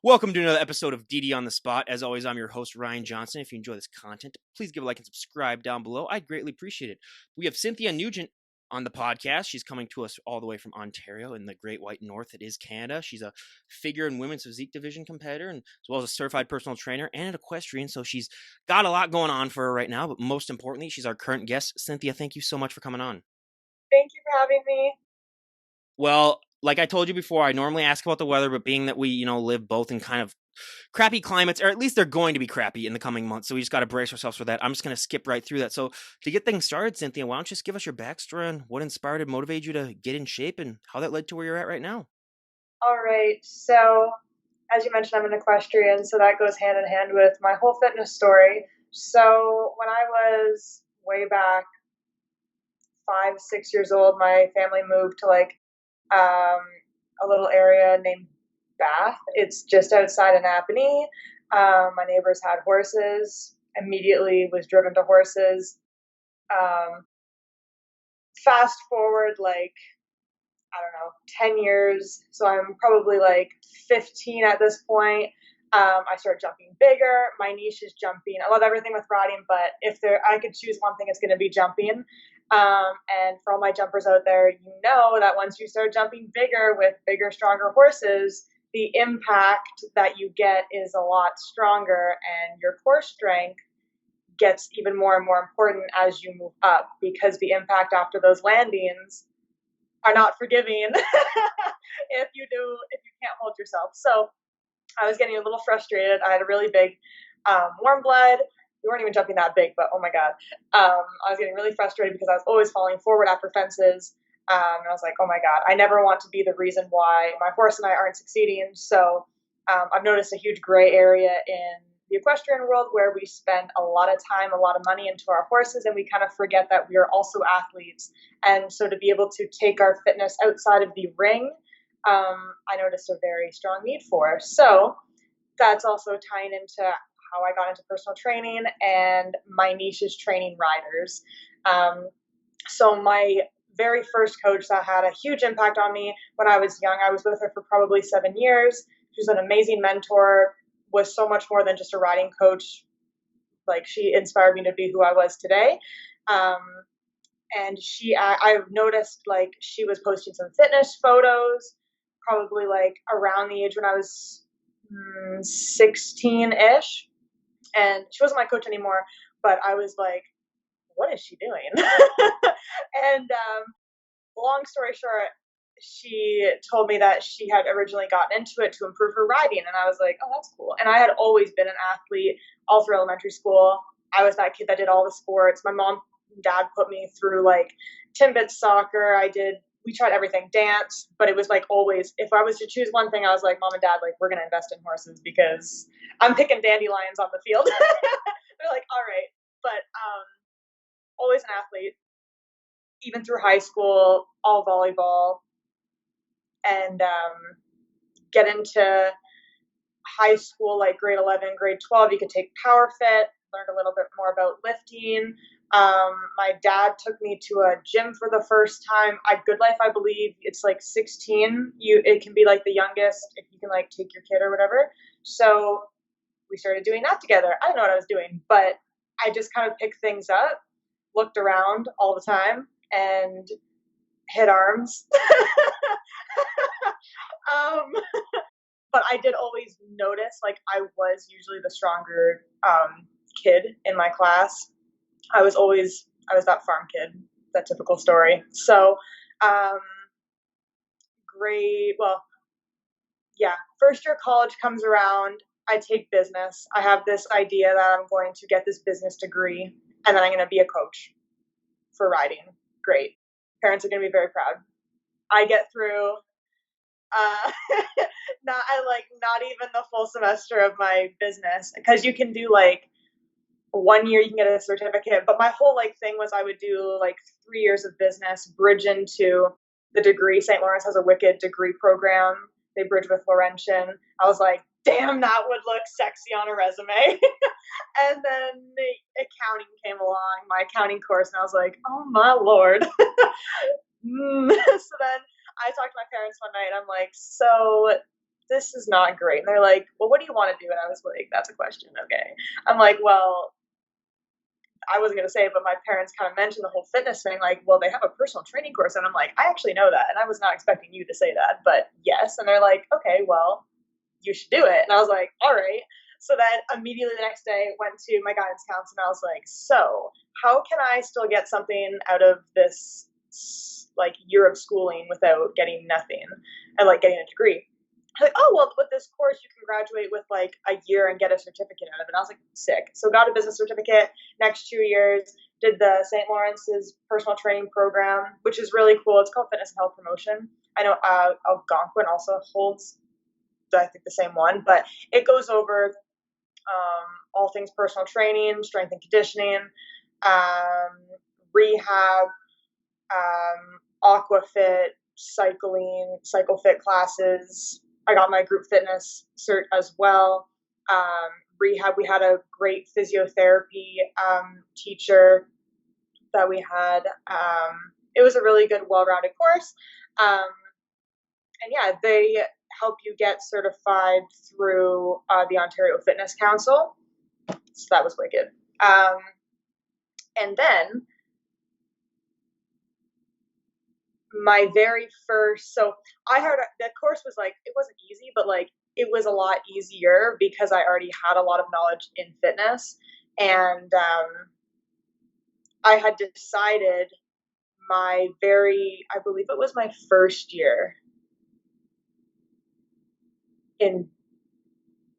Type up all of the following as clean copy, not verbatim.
Welcome to another episode of DD on the Spot. As always, I'm your host, Ryan Johnson. If you enjoy this content, please give a like and subscribe down below. I'd greatly appreciate it. We have Cynthia Nugent on the podcast. She's coming to us all the way from Ontario in the Great White North. It is Canada. She's a figure and women's physique division competitor, and as well as a certified personal trainer and an equestrian. So she's got a lot going on for her right now. But most importantly, she's our current guest. Cynthia, thank you so much for coming on. Thank you for having me. Well, like I told you before, I normally ask about the weather, but being that we, live both in kind of crappy climates, or at least they're going to be crappy in the coming months, so we just got to brace ourselves for that. I'm just going to skip right through that. So to get things started, Cynthia, why don't you just give us your backstory on what inspired and motivated you to get in shape and how that led to where you're at right now? All right. So, as you mentioned, I'm an equestrian, so that goes hand in hand with my whole fitness story. So, when I was way back 5, 6 years old, my family moved to a little area named Bath. It's just outside of Napanee. My neighbors had horses. Immediately was driven to horses. Um, Fast forward I don't know, 10 years. So I'm probably like 15 at this point. I started jumping bigger. My niche is jumping. I love everything with riding, but I could choose one thing, it's going to be jumping. And for all my jumpers out there, you know that once you start jumping bigger with bigger, stronger horses, the impact that you get is a lot stronger, and your core strength gets even more and more important as you move up, because the impact after those landings are not forgiving if you can't hold yourself. So I was getting a little frustrated. I had a really big warm blood. We weren't even jumping that big, but oh my God. I was getting really frustrated because I was always falling forward after fences. And I was like, oh my God, I never want to be the reason why my horse and I aren't succeeding. So I've noticed a huge gray area in the equestrian world where we spend a lot of time, a lot of money into our horses, and we kind of forget that we are also athletes. And so to be able to take our fitness outside of the ring, I noticed a very strong need for. So that's also tying into how I got into personal training, and my niche is training riders. So my very first coach that had a huge impact on me when I was young, I was with her for probably 7 years. She was an amazing mentor, was so much more than just a riding coach. Like, she inspired me to be who I was today. And I've noticed like she was posting some fitness photos, probably like around the age when I was 16-ish. And she wasn't my coach anymore, but I was like, what is she doing? And long story short, she told me that she had originally gotten into it to improve her riding, and I was like, oh, that's cool. And I had always been an athlete all through elementary school. I was that kid that did all the sports. My mom and dad put me through like Timbits soccer. We tried everything, dance, but it was like always, if I was to choose one thing, I was like, mom and dad, like, we're going to invest in horses because I'm picking dandelions on the field. They're like, all right. But always an athlete, even through high school, all volleyball. And get into high school, like grade 11, grade 12, you could take power fit, learned a little bit more about lifting. My dad took me to a gym for the first time. At Good Life, I believe it's like 16. It can be like the youngest if you can like take your kid or whatever. So we started doing that together. I didn't know what I was doing, but I just kind of picked things up, looked around all the time, and hit arms. um, but I did always notice, like, I was usually the stronger kid in my class. I was that farm kid, that typical story. So, first year college comes around. I take business. I have this idea that I'm going to get this business degree, and then I'm going to be a coach for riding. Great. Parents are going to be very proud. I get through not even the full semester of my business, because you can do like 1 year, you can get a certificate, but my whole like thing was I would do like 3 years of business, bridge into the degree. St. Lawrence has a wicked degree program. They bridge with Laurentian. I was like, damn, that would look sexy on a resume. And then the accounting came along, my accounting course, and I was like, oh my Lord. So then I talked to my parents one night. I'm like, so this is not great. And they're like, well, what do you want to do? And I was like, that's a question. Okay. I'm like, well, I wasn't going to say it, but my parents kind of mentioned the whole fitness thing, like, well, they have a personal training course. And I'm like, I actually know that. And I was not expecting you to say that, but yes. And they're like, okay, well, you should do it. And I was like, all right. So then immediately the next day went to my guidance counselor and I was like, so how can I still get something out of this like year of schooling without getting nothing and like getting a degree? Like, oh, well, with this course, you can graduate with like a year and get a certificate out of it. And I was like, sick. So got a business certificate. Next 2 years, did the St. Lawrence's personal training program, which is really cool. It's called Fitness and Health Promotion. I know Algonquin also holds, I think, the same one, but it goes over all things personal training, strength and conditioning, rehab, aquafit, cycling, cycle fit classes. I got my group fitness cert as well. Rehab, we had a great physiotherapy teacher that we had. It was a really good, well-rounded course. And yeah, they help you get certified through the Ontario Fitness Council. So that was wicked. And then my very first, so I heard that course was like, it wasn't easy, but like it was a lot easier because I already had a lot of knowledge in fitness. And I had decided I believe it was my first year it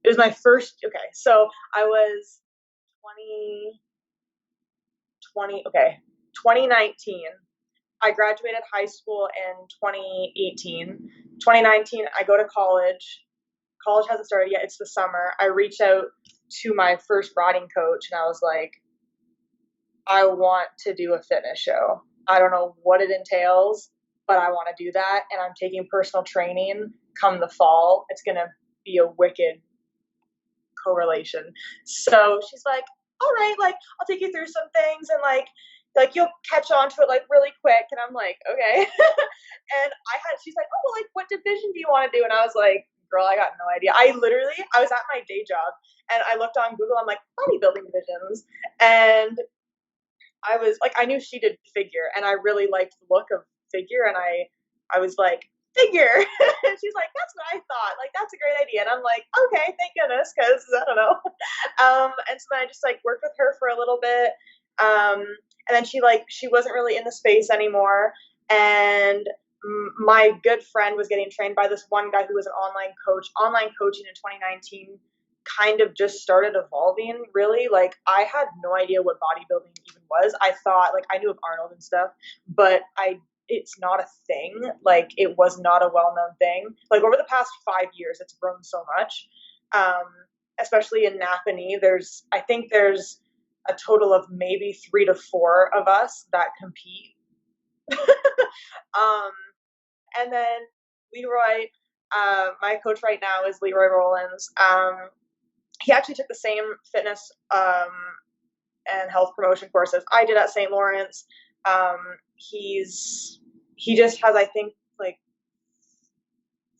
was my first, okay, so I was 2019. I graduated high school in 2018. 2019, I go to college. College hasn't started yet. It's the summer. I reached out to my first riding coach and I was like, I want to do a fitness show. I don't know what it entails, but I want to do that. And I'm taking personal training come the fall. It's going to be a wicked correlation. So she's like, all right, like, I'll take you through some things and like you'll catch on to it like really quick. And I'm like, okay. And she's like, oh, well, like, what division do you want to do? And I was like, girl, I got no idea. I was at my day job and I looked on Google. I'm like, bodybuilding divisions. And I was like, I knew she did figure and I really liked the look of figure. And I was like, figure. And she's like, that's what I thought. Like, that's a great idea. And I'm like, okay, thank goodness, because I don't know. And so then I just like worked with her for a little bit. And then she wasn't really in the space anymore. And my good friend was getting trained by this one guy who was an online coach. Online coaching in 2019 kind of just started evolving, really. Like, I had no idea what bodybuilding even was. I thought, like, I knew of Arnold and stuff, but it's not a thing. Like, it was not a well-known thing. Like, over the past 5 years, it's grown so much. Especially in Napanee, I think there's a total of maybe 3 to 4 of us that compete. And then Leroy, my coach right now is Leroy Rollins. He actually took the same fitness and health promotion courses I did at St. Lawrence. He just has, I think, like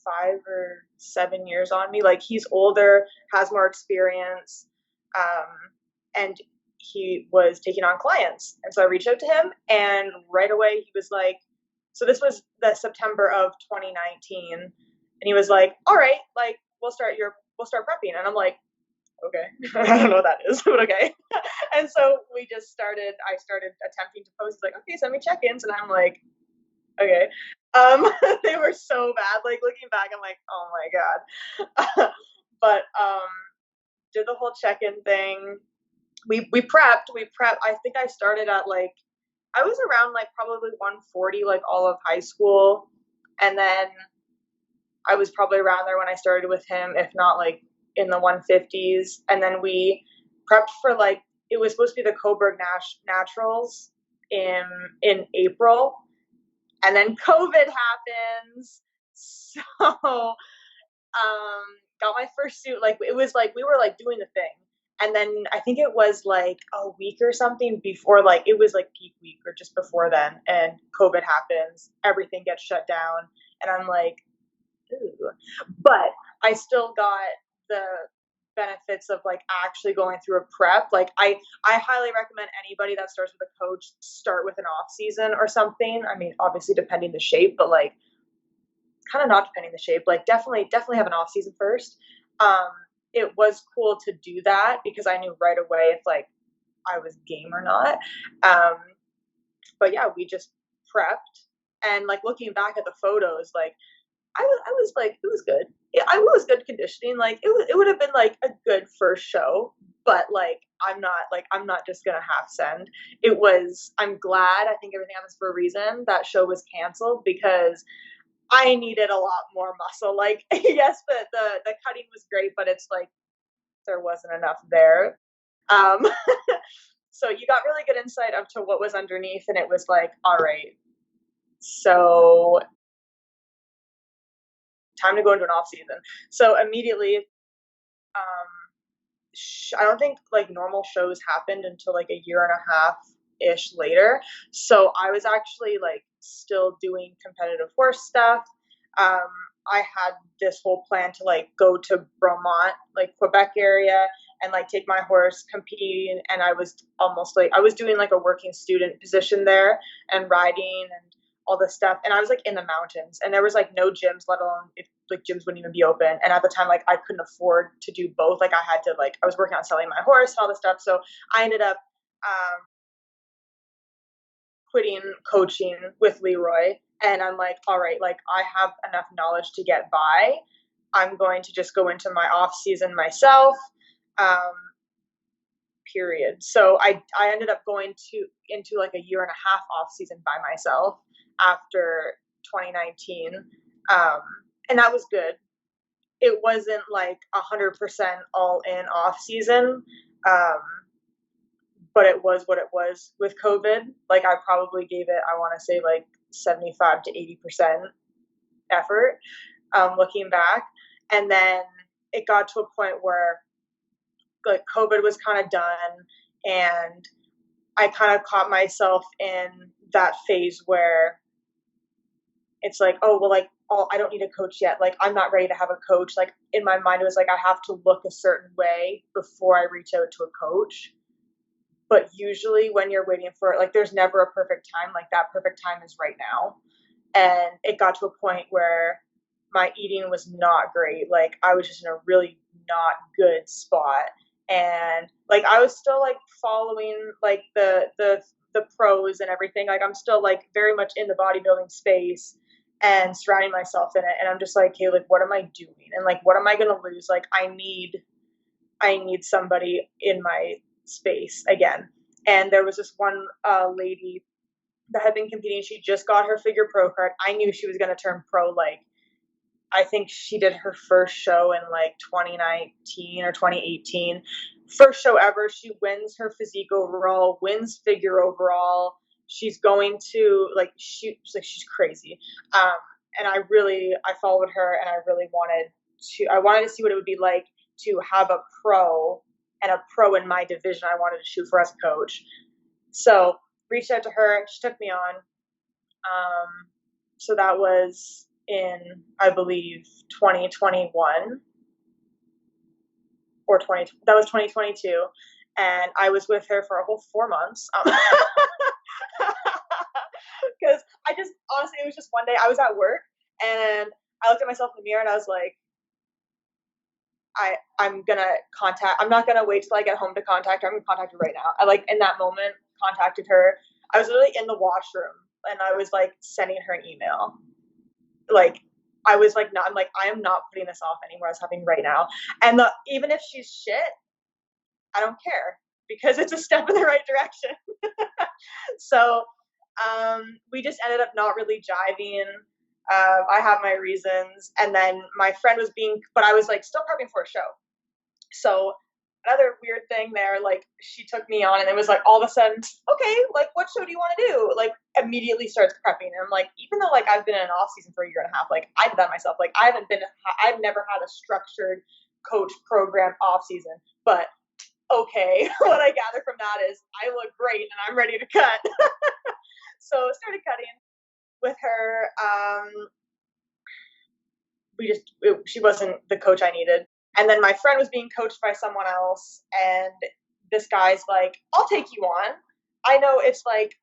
5 or 7 years on me. Like, he's older, has more experience, and he was taking on clients. And so I reached out to him, and right away he was like, so this was the September of 2019, and he was like, all right, like, we'll start prepping. And I'm like, okay. I don't know what that is, but okay. And so I started attempting to post. He's like, okay, send me check-ins. And I'm like, okay. They were so bad. Like, looking back, I'm like, oh my God. But did the whole check-in thing. We prepped. I think I started at like, I was around like probably 140 like all of high school. And then I was probably around there when I started with him, if not like in the 150s. And then we prepped for like, it was supposed to be the Coburg Naturals in April. And then COVID happens. So got my first suit. Like, it was like we were like doing the thing. And then I think it was like a week or something before, like, it was like peak week or just before then, and COVID happens, everything gets shut down, and I'm like, ooh. But I still got the benefits of like actually going through a prep. Like I highly recommend anybody that starts with a coach start with an off season or something. I mean, obviously depending the shape, but like kind of not depending the shape. Like definitely have an off season first. Um, it was cool to do that because I knew right away if like I was game or not. Um, but yeah, we just prepped, and like looking back at the photos, like I was like, it was good. Yeah, I was good conditioning. Like it would have been like a good first show, but like I'm not just gonna half send. It was. I'm glad. I think everything happens for a reason. That show was canceled because I needed a lot more muscle. Like yes, the cutting was great, but it's like there wasn't enough there. Um, so you got really good insight up to what was underneath, and it was like, all right, so time to go into an off season. So immediately, I don't think like normal shows happened until like a year and a half ish later. So I was actually like still doing competitive horse stuff. Um, I had this whole plan to like go to Bromont, like Quebec area, and like take my horse competing. And I was almost like I was doing like a working student position there and riding and all this stuff. And I was like in the mountains, and there was like no gyms, let alone if like gyms wouldn't even be open. And at the time, like I couldn't afford to do both. Like I had to like I was working on selling my horse and all this stuff. So I ended up quitting coaching with Leroy. And I'm like, all right, like I have enough knowledge to get by. I'm going to just go into my off season myself. Um, period. So I ended up going to into like a year and a half off season by myself after 2019. And that was good. It wasn't like 100% all in off season. Um, but it was what it was with COVID. Like I probably gave it, I want to say like 75 to 80% effort, looking back. And then it got to a point where like COVID was kind of done, and I kind of caught myself in that phase where it's like, oh, well, like, oh, I don't need a coach yet. Like, I'm not ready to have a coach. Like, in my mind, it was like, I have to look a certain way before I reach out to a coach. But usually when you're waiting for it, like, there's never a perfect time. Like, that perfect time is right now. And it got to a point where my eating was not great. Like, I was just in a really not good spot. And like, I was still like following like the pros and everything. Like, I'm still like very much in the bodybuilding space and surrounding myself in it. And I'm just like, hey, like, what am I doing? And like, what am I gonna lose? Like, I need somebody in my space again. And there was this one lady that had been competing. She just got her figure pro card. I knew she was going to turn pro. Like, I think she did her first show in like 2019 or 2018. First show ever. She wins her physique overall, wins figure overall. She's going to like she's crazy. And I followed her, and I wanted to see what it would be like to have a pro and a pro in my division. I wanted to shoot for as a coach. So reached out to her. She took me on. So that was in, I believe, 2021 or that was 2022. And I was with her for a whole 4 months. Because honestly, it was just one day I was at work, and I looked at myself in the mirror, and I was like, I'm not gonna wait till I get home to contact her. I'm gonna contact her right now. I like in that moment contacted her. I was literally in the washroom, and I was like sending her an email. Like I was like, no, I'm like, I am not putting this off anymore. It's happening right now. And even if she's shit, I don't care because it's a step in the right direction. So we just ended up not really jiving. I have my reasons. And then my friend but I was like still prepping for a show. So another weird thing there, like she took me on, and it was like all of a sudden, okay, like what show do you want to do? Like immediately starts prepping, and I'm like, even though like I've been in an off season for a year and a half, like I did that myself. Like I've never had a structured coach program off season, but okay, what I gather from that is I look great and I'm ready to cut. So I started cutting with her. she wasn't the coach I needed. And then my friend was being coached by someone else, and this guy's like, I'll take you on. I know it's like,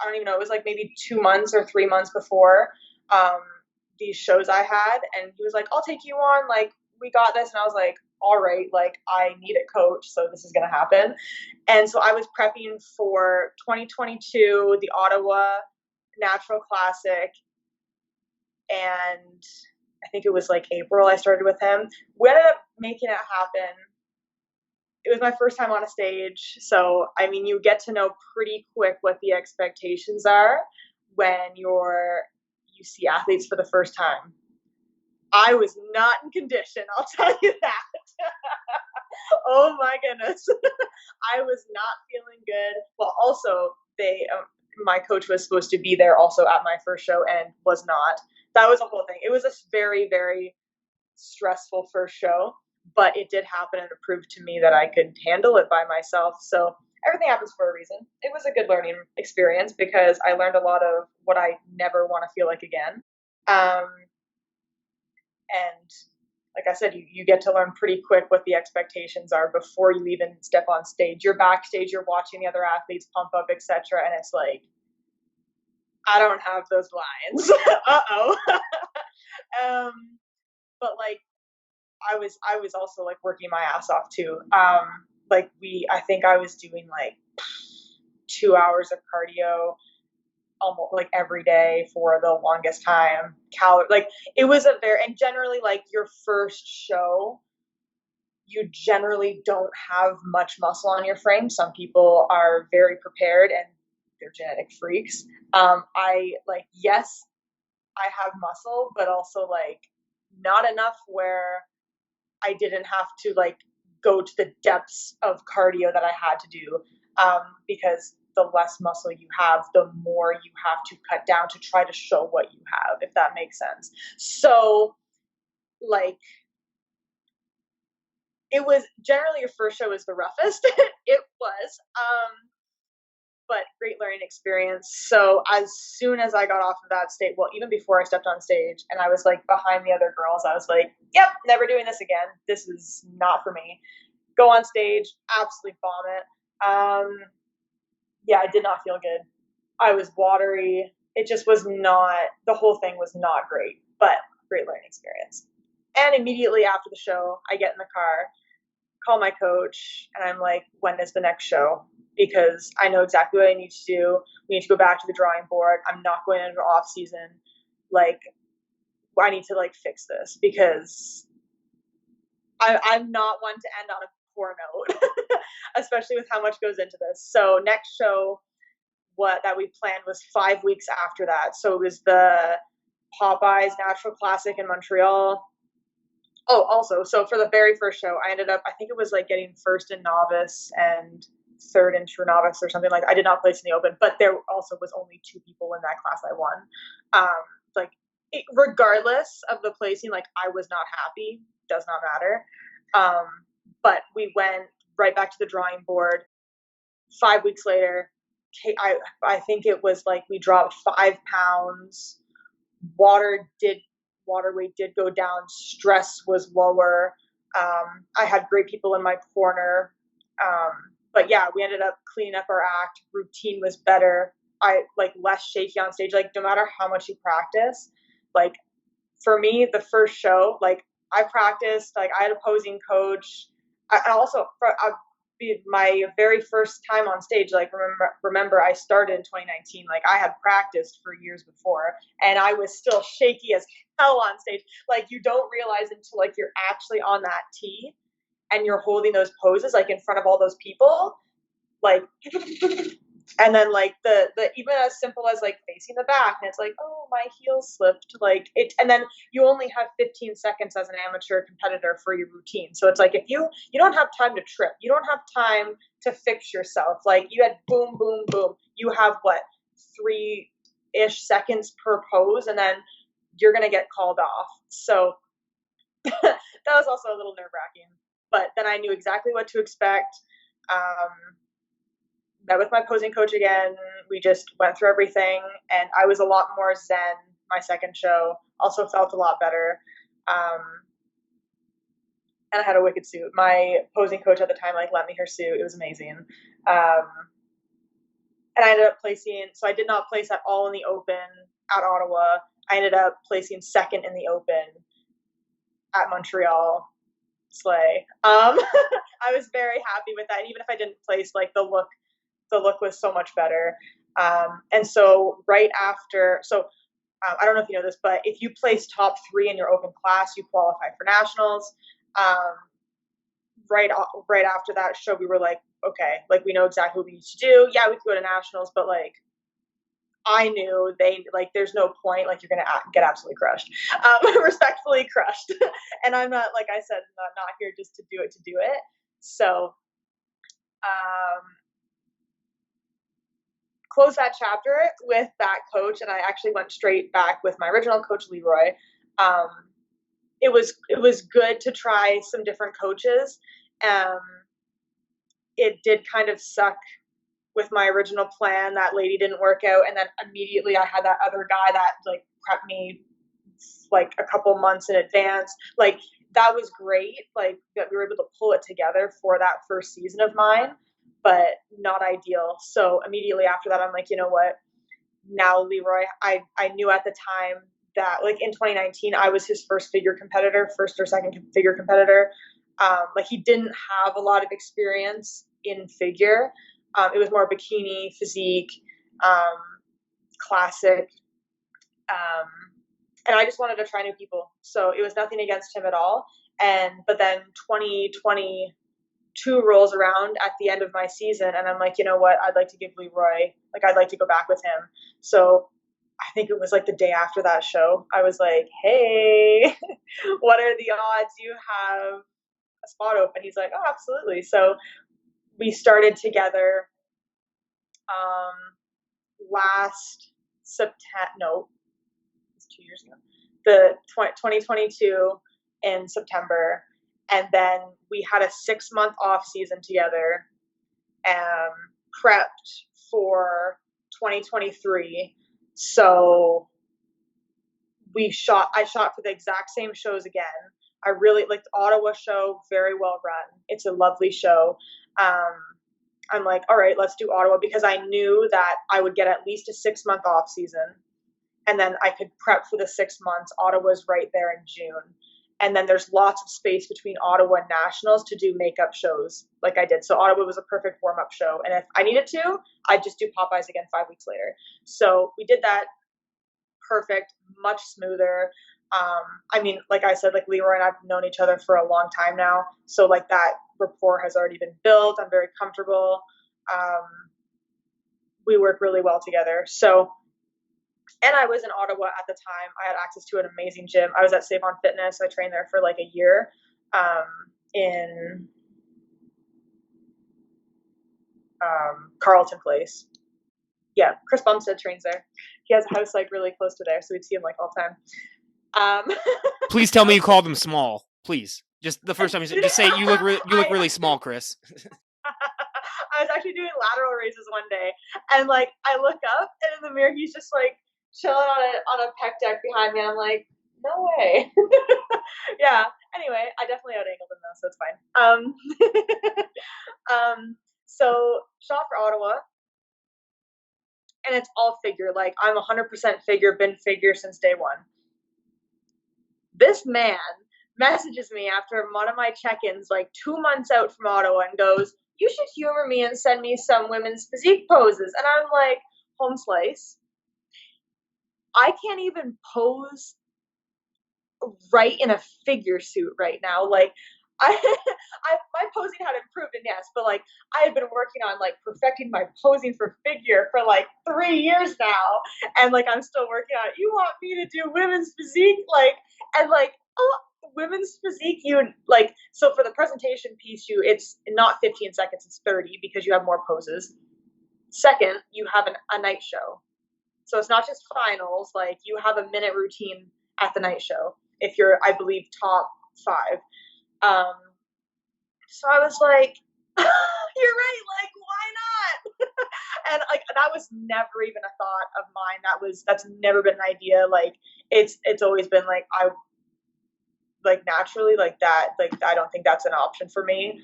I don't even know, it was like maybe 2 months or 3 months before um, these shows I had. And he was like, I'll take you on. Like, we got this. And I was like, all right, like, I need a coach, so this is going to happen. And so I was prepping for 2022, the Ottawa Natural Classic. And I think it was like April I started with him. We ended up making it happen. It was my first time on a stage. So, I mean, you get to know pretty quick what the expectations are when you see athletes for the first time. I was not in condition, I'll tell you that. Oh my goodness. I was not feeling good. Well, also, my coach was supposed to be there also at my first show and was not. That was a whole thing. It was a very, very stressful first show, but it did happen, and it proved to me that I could handle it by myself. So everything happens for a reason. It was a good learning experience because I learned a lot of what I never want to feel like again. And like I said, you get to learn pretty quick what the expectations are before you even step on stage. You're backstage, you're watching the other athletes pump up, etc., and it's like, I don't have those lines. Uh-oh. But like, I was also like working my ass off too. I think I was doing like 2 hours of cardio almost like every day for the longest time. Like, it was and generally, like, your first show, you generally don't have much muscle on your frame. Some people are very prepared and they're genetic freaks. Yes, I have muscle, but also like not enough where I didn't have to like go to the depths of cardio that I had to do, because the less muscle you have, the more you have to cut down to try to show what you have, if that makes sense. So, like, it was generally your first show was the roughest. It was, but great learning experience. So as soon as I got off of that stage, well, even before I stepped on stage and I was like behind the other girls, I was like, yep, never doing this again. This is not for me. Go on stage, absolutely vomit. Yeah, I did not feel good. I was watery. It just was not, the whole thing was not great, but great learning experience. And immediately after the show, I get in the car, call my coach, and I'm like, when is the next show? Because I know exactly what I need to do. We need to go back to the drawing board. I'm not going into off season. Like, I need to like fix this because I'm not one to end on a poor note, especially with how much goes into this. So next show, that we planned was 5 weeks after that. So it was the Popeyes Natural Classic in Montreal. Oh, also, so for the very first show, I ended up, I think it was like getting first in novice and third in true novice or something. Like, I did not place in the open, but there also was only 2 people in that class I won. Regardless of the placing, like, I was not happy. Does not matter. But we went right back to the drawing board. 5 weeks later, I think it was like we dropped 5 pounds. Water weight did go down. Stress was lower. I had great people in my corner. But yeah, we ended up cleaning up our act. Routine was better. I like less shaky on stage. Like, no matter how much you practice, like, for me, the first show, like, I practiced, like, I had a posing coach. My very first time on stage, like, remember I started in 2019, like, I had practiced for years before, and I was still shaky as hell on stage. Like, you don't realize until, like, you're actually on that tee, and you're holding those poses, like, in front of all those people, like, and then, like, the even as simple as, like, facing the back, and it's like, oh, my heel slipped, like, it, and then you only have 15 seconds as an amateur competitor for your routine. So it's like, if you don't have time to trip, you don't have time to fix yourself, like, you had boom, boom, boom, you have, what, 3-ish seconds per pose, and then you're gonna get called off. So that was also a little nerve-wracking, but then I knew exactly what to expect. Met with my posing coach again. We just went through everything, and I was a lot more zen my second show. Also felt a lot better. And I had a wicked suit. My posing coach at the time like lent me her suit. It was amazing. Um, and I ended up placing. So I did not place at all in the Open at Ottawa. I ended up placing second in the Open at Montreal. Slay. I was very happy with that. And even if I didn't place, like the look was so much better. And so right after, I don't know if you know this, but if you place top 3 in your open class, you qualify for nationals. Um, right after that show, we were like, okay, like we know exactly what we need to do. Yeah, we could go to nationals, but like I knew there's no point. Like you're gonna get absolutely crushed, respectfully crushed. And I'm not, like I said, not here just to do it. So, close that chapter with that coach, and I actually went straight back with my original coach, Leroy. Um, it was good to try some different coaches. Um, it did kind of suck with my original plan. That lady didn't work out, and then immediately I had that other guy that like prepped me like a couple months in advance. Like that was great, like that we were able to pull it together for that first season of mine, but not ideal. So immediately after that, I'm like, you know what, now Leroy, I knew at the time that like in 2019 I was his first or second figure competitor. Like he didn't have a lot of experience in figure. It was more bikini, physique, um, classic. Um, and I just wanted to try new people. So it was nothing against him at all. But then 2022 rolls around at the end of my season, and I'm like, you know what? I'd like to give Leroy, like, I'd like to go back with him. So I think it was like the day after that show, I was like, hey, what are the odds you have a spot open? He's like, oh, absolutely. So we started together last September, no, it's 2 years ago, the 2022 in September. And then we had a 6-month off season together, prepped for 2023. So I shot for the exact same shows again. I really liked the Ottawa show, very well run. It's a lovely show. I'm like, all right, let's do Ottawa, because I knew that I would get at least a 6-month off season, and then I could prep for the 6 months. Ottawa's right there in June. And then there's lots of space between Ottawa and nationals to do makeup shows like I did. So Ottawa was a perfect warm-up show. And if I needed to, I'd just do Popeyes again 5 weeks later. So we did that. Perfect, much smoother. I mean, like I said, like Leroy and I've known each other for a long time now. So like that rapport has already been built. I'm very comfortable. We work really well together. So, and I was in Ottawa at the time. I had access to an amazing gym. I was at Save On Fitness. I trained there for like a year in Carleton Place. Yeah, Chris Bumstead trains there. He has a house like really close to there, so we'd see him like all the time. Please tell me you called him small. Please, just the first time just say you look really small, Chris. I was actually doing lateral raises one day, and like I look up, and in the mirror he's just like chilling on a pec deck behind me, and I'm like, no way. Yeah. Anyway, I definitely out-angled him though, so it's fine. So shot for Ottawa, and it's all figure. Like I'm 100% figure, been figure since day one. This man messages me after one of my check-ins, like 2 months out from Ottawa, and goes, you should humor me and send me some women's physique poses. And I'm like, home slice, I can't even pose right in a figure suit right now. Like my posing had improved, and yes, but like I had been working on like perfecting my posing for figure for like 3 years now, and like I'm still working on it. You want me to do women's physique, like, and like, oh, women's physique, you like, so for the presentation piece, it's not 15 seconds, it's 30, because you have more poses. Second, you have a night show, so it's not just finals. Like you have a minute routine at the night show if you're, I believe, top 5. So I was like, you're right, like, why not? And like that was never even a thought of mine. That's never been an idea. Like it's always been like like naturally, like that, like I don't think that's an option for me.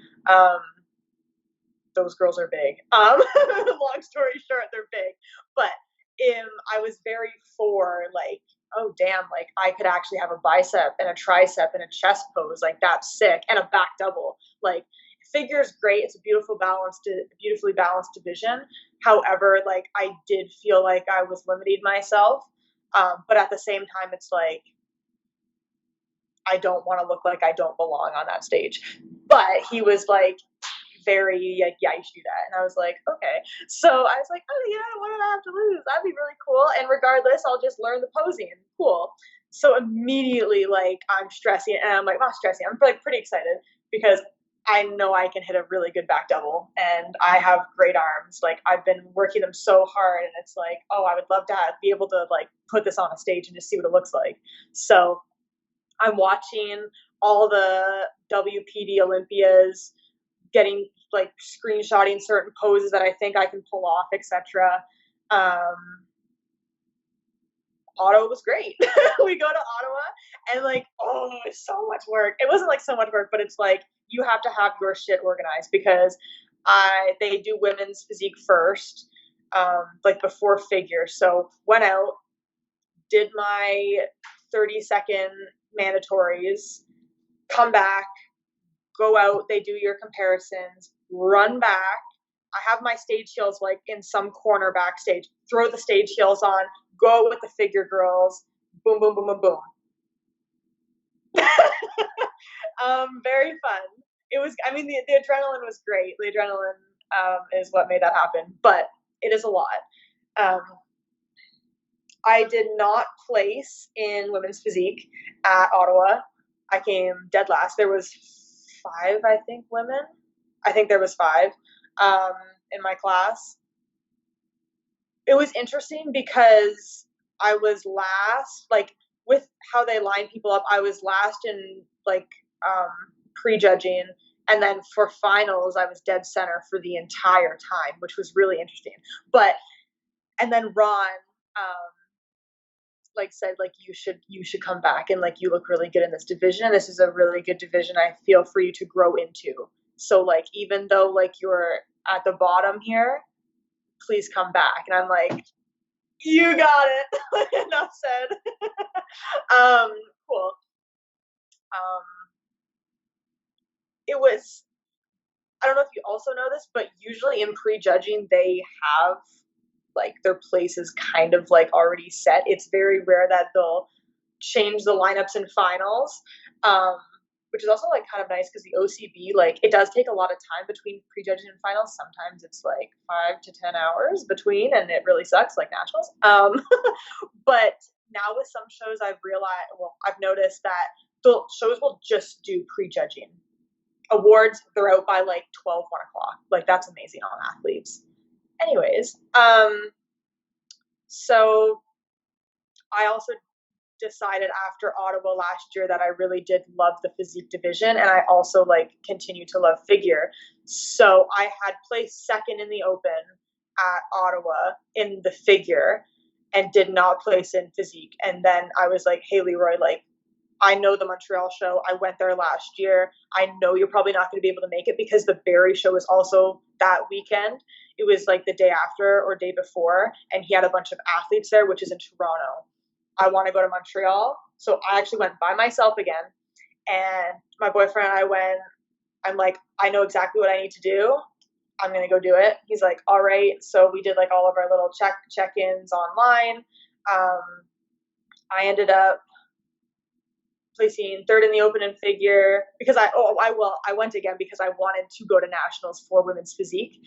Those girls are big. Long story short, they're big. But I was very for like, oh damn, like I could actually have a bicep and a tricep and a chest pose, like that's sick, and a back double. Like figure is great. It's a beautifully balanced division. However, like I did feel like I was limiting myself. But at the same time, it's like I don't want to look like I don't belong on that stage. But he was like, very like, yeah, you should do that. And I was like, okay. So I was like, oh yeah, what did I have to lose? That'd be really cool. And regardless, I'll just learn the posing. Cool. So immediately, like, I'm stressing, and I'm like, not stressing. I'm like pretty excited because I know I can hit a really good back double, and I have great arms. Like I've been working them so hard, and it's like, oh, I would love to be able to like put this on a stage and just see what it looks like. So I'm watching all the WPD Olympias, getting like screenshotting certain poses that I think I can pull off, etc. Ottawa was great. We go to Ottawa and like, oh, it's so much work. It wasn't like so much work, but it's like you have to have your shit organized because they do women's physique first, like before figure. So went out, did my 30-second mandatories, come back, go out, they do your comparisons, run back. I have my stage heels like in some corner backstage, throw the stage heels on, go with the figure girls, boom, boom, boom, boom, boom. Very fun. It was, I mean, the adrenaline was great. The adrenaline is what made that happen, but it is a lot. I did not place in women's physique at Ottawa. I came dead last. There was 5, I think, women. I think there was 5 in my class. It was interesting because I was last, like with how they line people up, I was last in like prejudging, and then for finals I was dead center for the entire time, which was really interesting. But and then Ron like said like you should come back, and like you look really good in this division. This is a really good division, I feel, for you to grow into. So like even though like you're at the bottom here, please come back. And I'm like, you got it. Enough said. Cool. It was, I don't know if you also know this, but usually in prejudging they have like their places kind of like already set. It's very rare that they'll change the lineups in finals, which is also like kind of nice because the OCB, like it does take a lot of time between prejudging and finals. Sometimes it's like 5 to 10 hours between, and it really sucks, like nationals. But now with some shows, I've noticed that the shows will just do prejudging. Awards, they're out by like 12, 1 o'clock. Like that's amazing on athletes. Anyways, so I also decided after Ottawa last year that I really did love the physique division, and I also like continue to love figure. So I had placed second in the open at Ottawa in the figure and did not place in physique. And then I was like, hey Leroy, like I know the Montreal show. I went there last year. I know you're probably not going to be able to make it because the Barrie show is also that weekend. It was like the day after or day before, and he had a bunch of athletes there, which is in Toronto. I want to go to Montreal. So I actually went by myself again, and my boyfriend and I went. I'm like, I know exactly what I need to do. I'm going to go do it. He's like, all right. So we did like all of our little check-ins online. I ended up placing third in the open and figure because I went again because I wanted to go to nationals for women's physique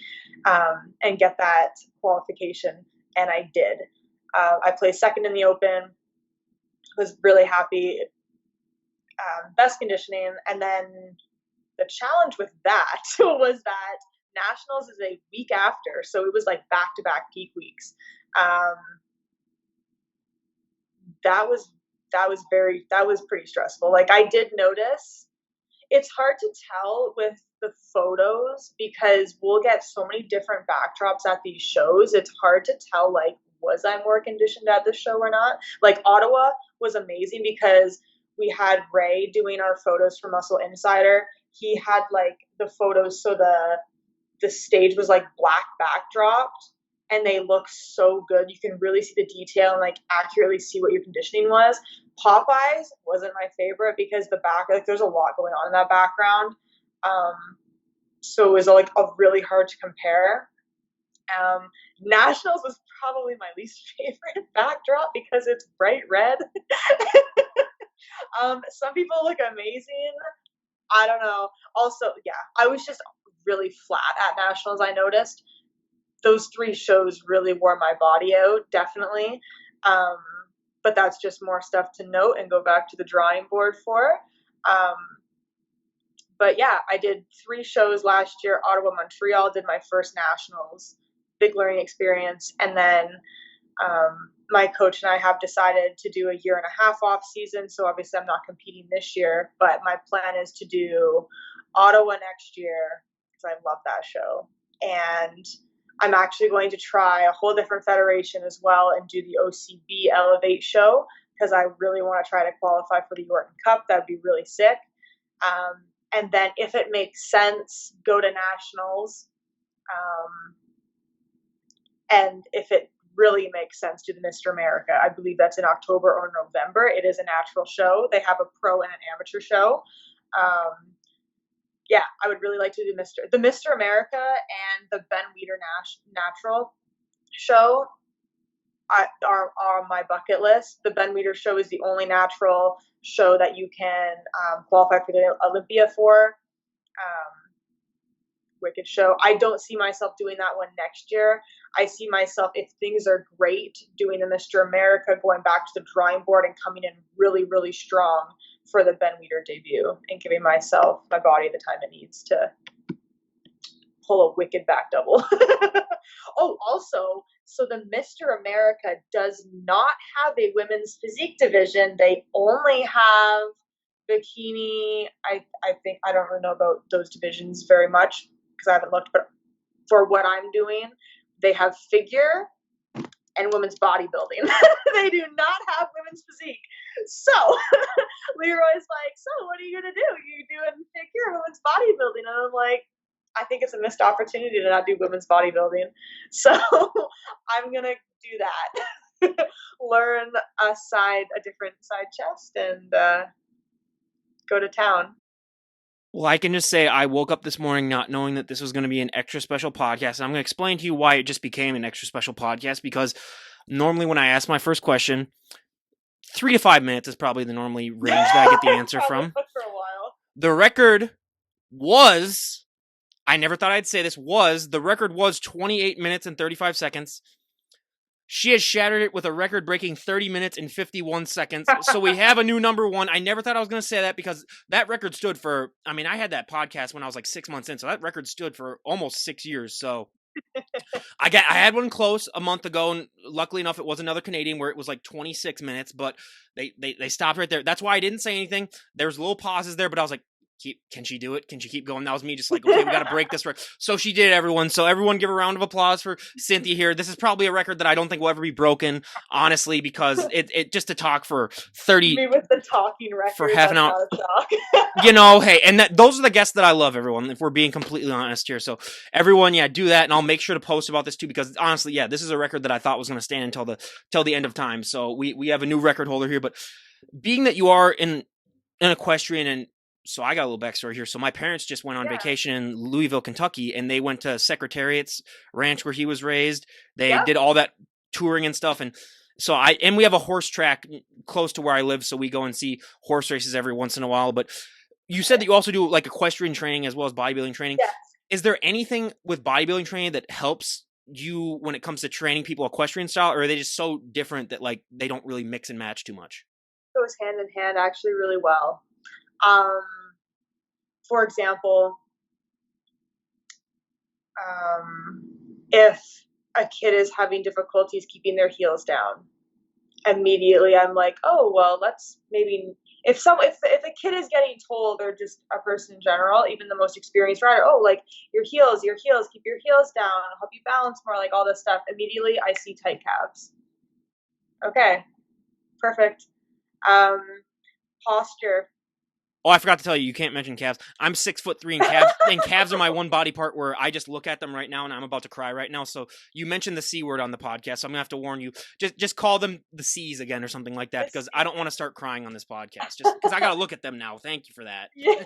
and get that qualification, and I did. I placed second in the open, was really happy. Best conditioning, and then the challenge with that was that nationals is a week after, so it was like back-to-back peak weeks. That was pretty stressful. Like I did notice it's hard to tell with the photos because we'll get so many different backdrops at these shows. It's hard to tell like was I more conditioned at this show or not. Like Ottawa was amazing because we had Ray doing our photos for Muscle Insider. He had like the photos, so the stage was like black backdropped, and they look so good. You can really see the detail and like accurately see what your conditioning was. Popeyes wasn't my favorite because the back, like there's a lot going on in that background. So it was like a really hard to compare. Nationals was probably my least favorite backdrop because it's bright red. Some people look amazing. I don't know. Also, yeah, I was just really flat at nationals. I noticed those 3 shows really wore my body out, definitely. But that's just more stuff to note and go back to the drawing board for. But yeah, I did 3 shows last year. Ottawa, Montreal, did my first nationals. Big learning experience. And then my coach and I have decided to do a year and a half off season. So obviously I'm not competing this year, but my plan is to do Ottawa next year because I love that show. And I'm actually going to try a whole different federation as well and do the OCB Elevate show because I really want to try to qualify for the Yorton Cup. That'd be really sick. And then if it makes sense, go to nationals. And if it really makes sense, do the Mr. America. I believe that's in October or November. It is a natural show. They have a pro and an amateur show. Yeah, I would really like to do the Mr. America and the Ben Weider natural show are on my bucket list. The Ben Weider show is the only natural show that you can qualify for the Olympia for. Wicked show. I don't see myself doing that one next year. I see myself, if things are great, doing the Mr. America, going back to the drawing board and coming in really, really strong for the Ben Weider debut and giving my body the time it needs to pull a wicked back double. Oh, also, so the Mr. America does not have a women's physique division. They only have bikini. I think, I don't really know about those divisions very much because I haven't looked, but for what I'm doing, they have figure and women's bodybuilding. They do not have women's physique. So Leroy's like, so what are you going to do? You doing figure or women's bodybuilding? And I'm like, I think it's a missed opportunity to not do women's bodybuilding. So I'm going to do that. Learn a different side chest and go to town. Well, I can just say I woke up this morning not knowing that this was going to be an extra special podcast. And I'm going to explain to you why it just became an extra special podcast, because normally when I ask my first question, 3 to 5 minutes is probably the normally range that I get the answer from. For a while. The record was, I never thought I'd say this, the record was 28 minutes and 35 seconds. She has shattered it with a record-breaking 30 minutes and 51 seconds. So we have a new number one. I never thought I was going to say that because that record stood for, I mean, I had that podcast when I was like 6 months in, so that record stood for almost 6 years. So I had one close a month ago, and luckily enough, it was another Canadian where it was like 26 minutes, but they stopped right there. That's why I didn't say anything. There's little pauses there, but I was like, can she do it? Can she keep going? That was me just like, okay, we got to break this record. So she did, everyone. So everyone give a round of applause for Cynthia here. This is probably a record that I don't think will ever be broken, honestly, because it just to talk for 30... Me with the talking record. For half an hour. You know, hey, and those are the guests that I love, everyone, if we're being completely honest here. So everyone, yeah, do that, and I'll make sure to post about this too, because honestly, yeah, this is a record that I thought was going to stand until the end of time. So we have a new record holder here, but being that you are an equestrian, and so I got a little backstory here. So my parents just went on vacation in Louisville, Kentucky, and they went to Secretariat's ranch where he was raised. They did all that touring and stuff. And so we have a horse track close to where I live. So we go and see horse races every once in a while. But you said that you also do like equestrian training as well as bodybuilding training. Yes. Is there anything with bodybuilding training that helps you when it comes to training people equestrian style, or are they just so different that like they don't really mix and match too much? It goes hand in hand actually really well. For example, if a kid is having difficulties keeping their heels down, immediately I'm like, oh, well, let's maybe, if a kid is getting told, or just a person in general, even the most experienced rider, oh, like your heels, keep your heels down, I'll help you balance more, like all this stuff, immediately I see tight calves. Okay, perfect. posture. Oh, I forgot to tell you, you can't mention calves. I'm 6'3", and calves are my one body part where I just look at them right now and I'm about to cry right now. So you mentioned the C word on the podcast, so I'm gonna have to warn you. Just call them the C's again or something like that, because I don't want to start crying on this podcast. Just because I gotta look at them now. Thank you for that. Yeah.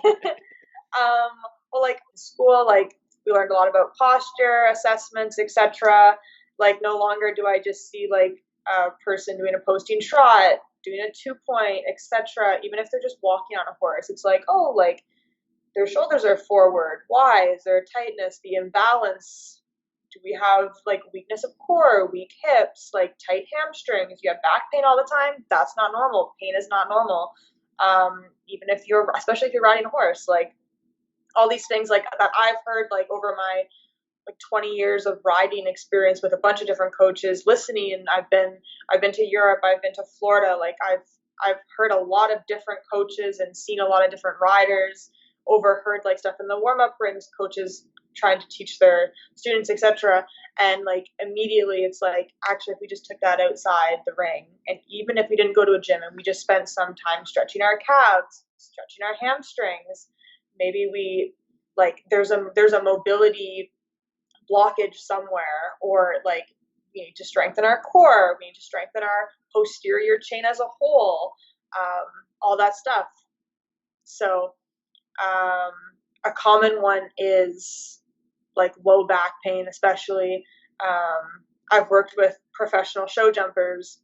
Well, like in school, like we learned a lot about posture, assessments, etc. Like no longer do I just see like a person doing a posting trot, doing a 2-point, etc. Even if they're just walking on a horse, it's like, oh, like their shoulders are forward. Why? Is there tightness, the imbalance? Do we have like weakness of core, weak hips, like tight hamstrings? You have back pain all the time? That's not normal. Pain is not normal. Even if you're, especially if you're riding a horse, like all these things like that I've heard like over my like 20 years of riding experience with a bunch of different coaches, listening, and I've been to Europe, I've been to Florida, like I've heard a lot of different coaches and seen a lot of different riders, overheard like stuff in the warm-up rings, coaches trying to teach their students, etc. And like immediately it's like, actually if we just took that outside the ring, and even if we didn't go to a gym and we just spent some time stretching our calves, stretching our hamstrings, maybe we like there's a mobility blockage somewhere, or like we need to strengthen our core, we need to strengthen our posterior chain as a whole, all that stuff. So a common one is like low back pain, especially. I've worked with professional show jumpers,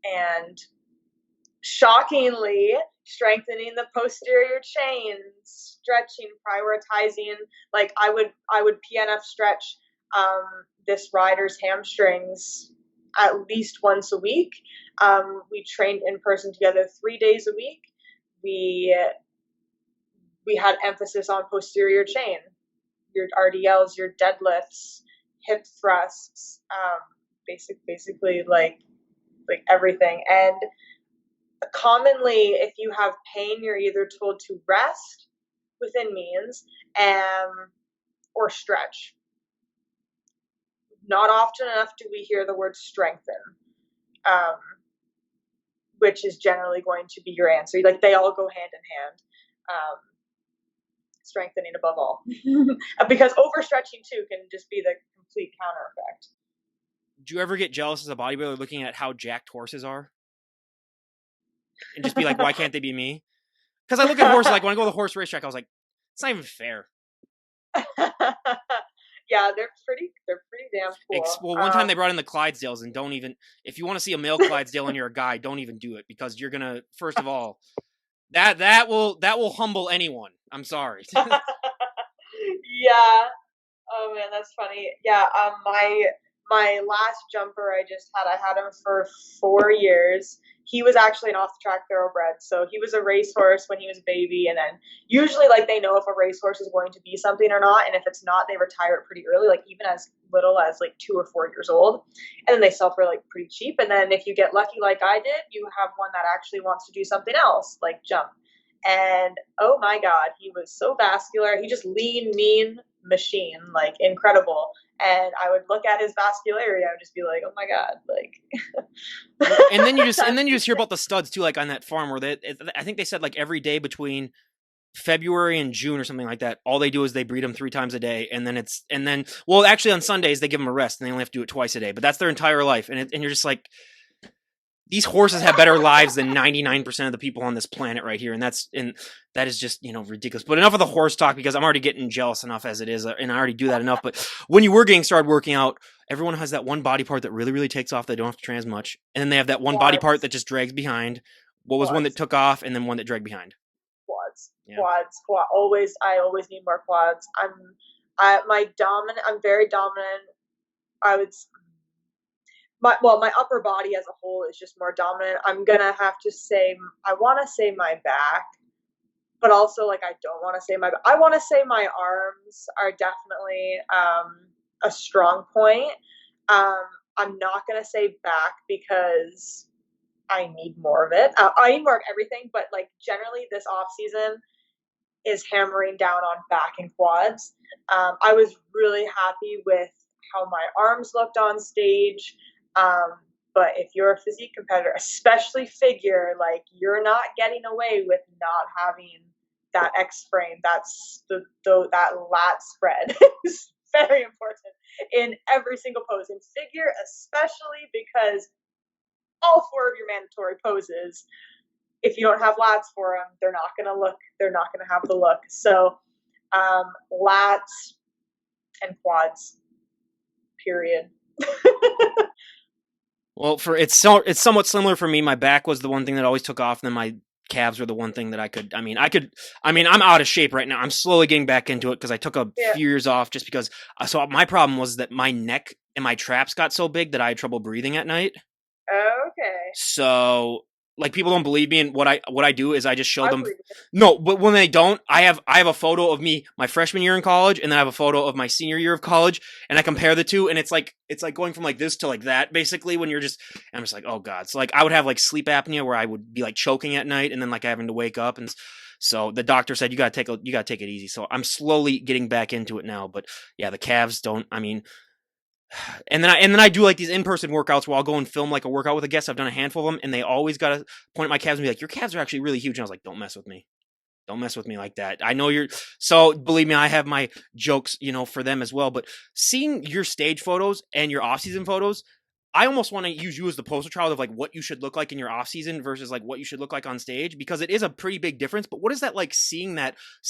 and shockingly, strengthening the posterior chain, stretching, prioritizing. Like I would PNF stretch this rider's hamstrings at least once a week. We trained in person together 3 days a week. We had emphasis on posterior chain, your RDLs, your deadlifts, hip thrusts, basically like everything. And commonly, if you have pain, you're either told to rest within means or stretch. Not often enough do we hear the word strengthen, which is generally going to be your answer. Like they all go hand in hand. Strengthening above all. Because overstretching too can just be the complete counter effect. Do you ever get jealous as a bodybuilder looking at how jacked horses are? And just be like, why can't they be me? Because I look at horses, like when I go to the horse racetrack, I was like, it's not even fair. Yeah, they're pretty damn cool. Well, one time they brought in the Clydesdales, and don't even, if you want to see a male Clydesdale and you're a guy, don't even do it, because you're gonna, first of all, that will humble anyone. I'm sorry. Yeah. Oh man, that's funny. Yeah. My last jumper I had him for 4 years. He was actually an off-the-track thoroughbred, so he was a racehorse when he was a baby, and then usually like they know if a racehorse is going to be something or not, and if it's not, they retire it pretty early, like even as little as like 2 or 4 years old, and then they sell for like pretty cheap. And then if you get lucky like I did, you have one that actually wants to do something else, like jump. And oh my god, he was so vascular. He just lean, mean machine, like incredible. And I would look at his vascularity, I would just be like, oh my god, like. and then you just hear about the studs too, like on that farm where I think they said like every day between February and June or something like that, all they do is they breed them 3 times a day, and then well, actually on Sundays they give them a rest and they only have to do it twice a day, but that's their entire life. And you're just like, these horses have better lives than 99% of the people on this planet right here. And that is just, ridiculous. But enough of the horse talk, because I'm already getting jealous enough as it is. And I already do that enough. But when you were getting started working out, everyone has that one body part that really, really takes off. They don't have to train as much. And then they have that one body part that just drags behind. What was one that took off and then one that dragged behind? Quads. Yeah. Quads. I always need more quads. I'm very dominant. My upper body as a whole is just more dominant. I'm gonna have to say, I want to say my back, but also like I don't want to say I want to say my arms are definitely a strong point. I'm not gonna say back because I need more of it. I need more of everything, but like generally this off season is hammering down on back and quads. I was really happy with how my arms looked on stage. But if you're a physique competitor, especially figure, like you're not getting away with not having that X frame. That's that lat spread is very important in every single pose. In figure, especially because all four of your mandatory poses, if you don't have lats for them, they're not gonna have the look. So lats and quads, period. Well, it's somewhat similar for me. My back was the one thing that always took off, and then my calves were the one thing that I'm out of shape right now. I'm slowly getting back into it because I took a few years off just because. So my problem was that my neck and my traps got so big that I had trouble breathing at night. Okay. So like people don't believe me, and what I do is I just show them. No, but when they don't, I have a photo of me my freshman year in college, and then I have a photo of my senior year of college, and I compare the two, and it's like going from like this to like that basically. When you're just, I'm just like, oh god. So like I would have like sleep apnea where I would be like choking at night, and then like having to wake up, and so the doctor said you gotta take it easy. So I'm slowly getting back into it now, but yeah, the calves don't. I mean. And then I do like these in-person workouts where I'll go and film like a workout with a guest. I've done a handful of them, and they always gotta point at my calves and be like, "Your calves are actually really huge." And I was like, "Don't mess with me. Don't mess with me like that. I know you're." So believe me, I have my jokes, for them as well. But seeing your stage photos and your off-season photos, I almost want to use you as the poster child of like what you should look like in your off season versus like what you should look like on stage, because it is a pretty big difference. But what is that like seeing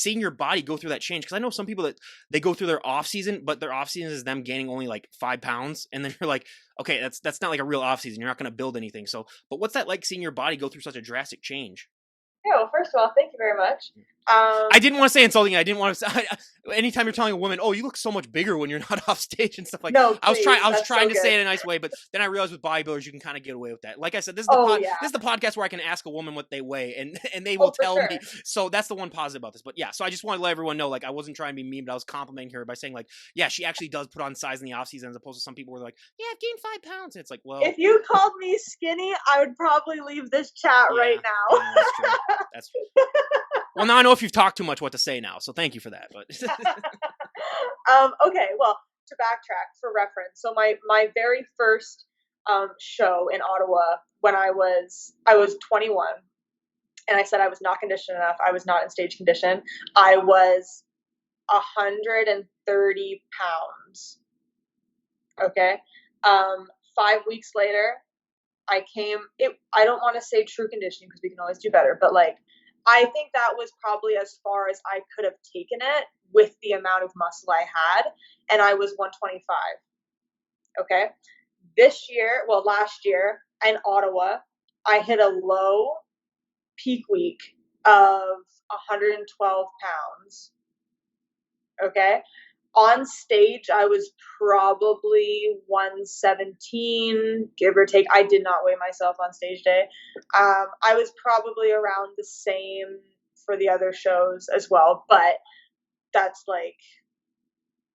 your body go through that change? Because I know some people that they go through their off season, but their off season is them gaining only like 5 pounds, and then you're like, okay, that's not like a real off season. You're not going to build anything. So, but what's that like seeing your body go through such a drastic change? Yeah, well, first of all, thank you very much. I didn't want to say insulting. I didn't want to. Anytime you're telling a woman, "Oh, you look so much bigger when you're not off stage" and stuff like. No, I was trying so to say it in a nice way, but then I realized with bodybuilders you can kind of get away with that. Like I said, this is this is the podcast where I can ask a woman what they weigh, and they will tell me. So that's the one positive about this. But yeah, so I just want to let everyone know, like I wasn't trying to be mean, but I was complimenting her by saying like, yeah, she actually does put on size in the off season, as opposed to some people who are like, yeah, I've gained 5 pounds. And it's like, well, if you called me skinny, I would probably leave this chat right now. Yeah, that's true. That's true. Well, now I know if you've talked too much what to say now, so thank you for that. But okay, well, to backtrack for reference, so my very first show in Ottawa when I was 21, and I said I was not conditioned enough. I was not in stage condition. I was 130 pounds. Okay, 5 weeks later, I don't want to say true conditioning because we can always do better, but like. I think that was probably as far as I could have taken it with the amount of muscle I had, and I was 125. Okay. Last year in Ottawa, I hit a low peak week of 112 pounds. Okay. On stage, I was probably 117, give or take. I did not weigh myself on stage day. I was probably around the same for the other shows as well, but that's like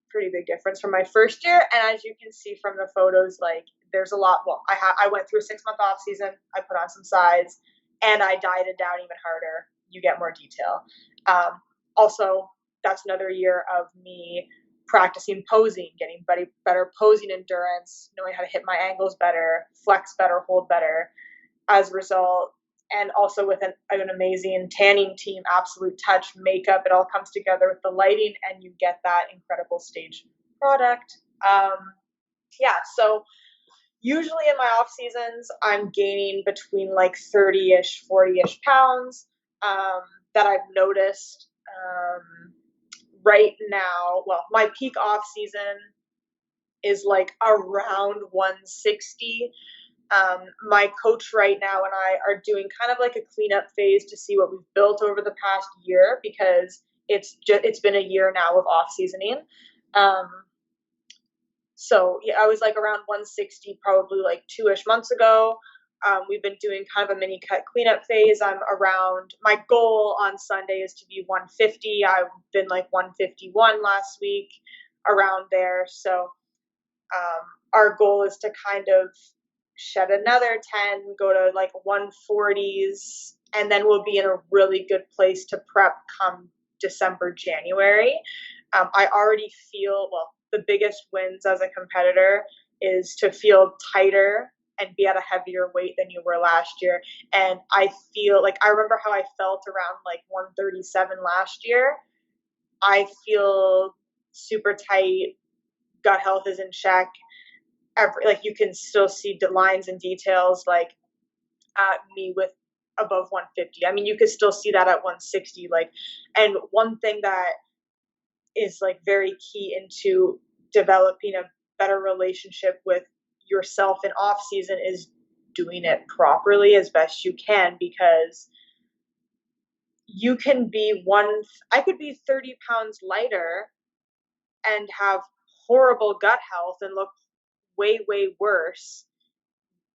pretty big difference from my first year. And as you can see from the photos, like there's a lot. Well, I went through a 6-month off season. I put on some size, and I dieted down even harder. You get more detail. Also, that's another year of me practicing posing, getting better posing endurance, knowing how to hit my angles better, flex better, hold better as a result. And also with an amazing tanning team, Absolute Touch makeup, it all comes together with the lighting and you get that incredible stage product. So usually in my off seasons, I'm gaining between like 30-ish, 40-ish pounds that I've noticed. Right now, well, my peak off season is like around 160. My coach right now and I are doing kind of like a cleanup phase to see what we've built over the past year, because it's been a year now of off seasoning. So yeah, I was like around 160 probably like 2-ish months ago. We've been doing kind of a mini cut cleanup phase. My goal on Sunday is to be 150. I've been like 151 last week, around there. So our goal is to kind of shed another 10, go to like 140s, and then we'll be in a really good place to prep come December, January. I already feel, well, the biggest wins as a competitor is to feel tighter and be at a heavier weight than you were last year. And I feel like I remember how I felt around like 137 last year. I feel super tight. Gut health is in check. Like you can still see the lines and details like at me with above 150. I mean, you could still see that at 160. Like, and one thing that is like very key into developing a better relationship with yourself in off season is doing it properly as best you can, because you can be I could be 30 pounds lighter and have horrible gut health and look way, way worse.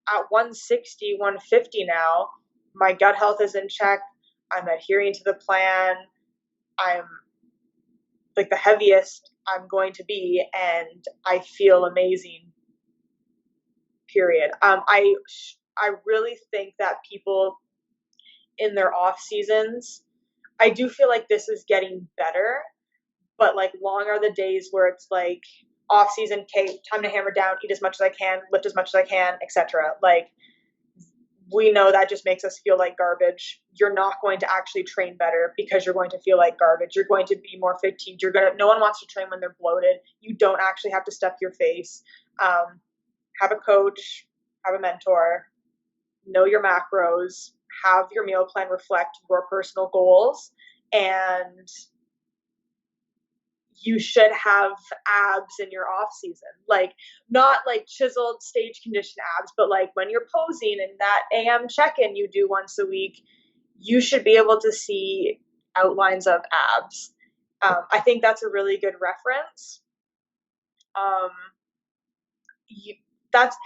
At 160, 150 now, my gut health is in check. I'm adhering to the plan. I'm like the heaviest I'm going to be, and I feel amazing. Period. I really think that people in their off seasons, I do feel like this is getting better, but like long are the days where it's like off season, okay, time to hammer down, eat as much as I can, lift as much as I can, etc. Like we know that just makes us feel like garbage. You're not going to actually train better because you're going to feel like garbage. You're going to be more fatigued. No one wants to train when they're bloated. You don't actually have to stuff your face. Have a coach, have a mentor, know your macros, have your meal plan reflect your personal goals, and you should have abs in your off season. Like not like chiseled stage condition abs, but like when you're posing and that AM check-in you do once a week, you should be able to see outlines of abs. I think that's a really good reference. That's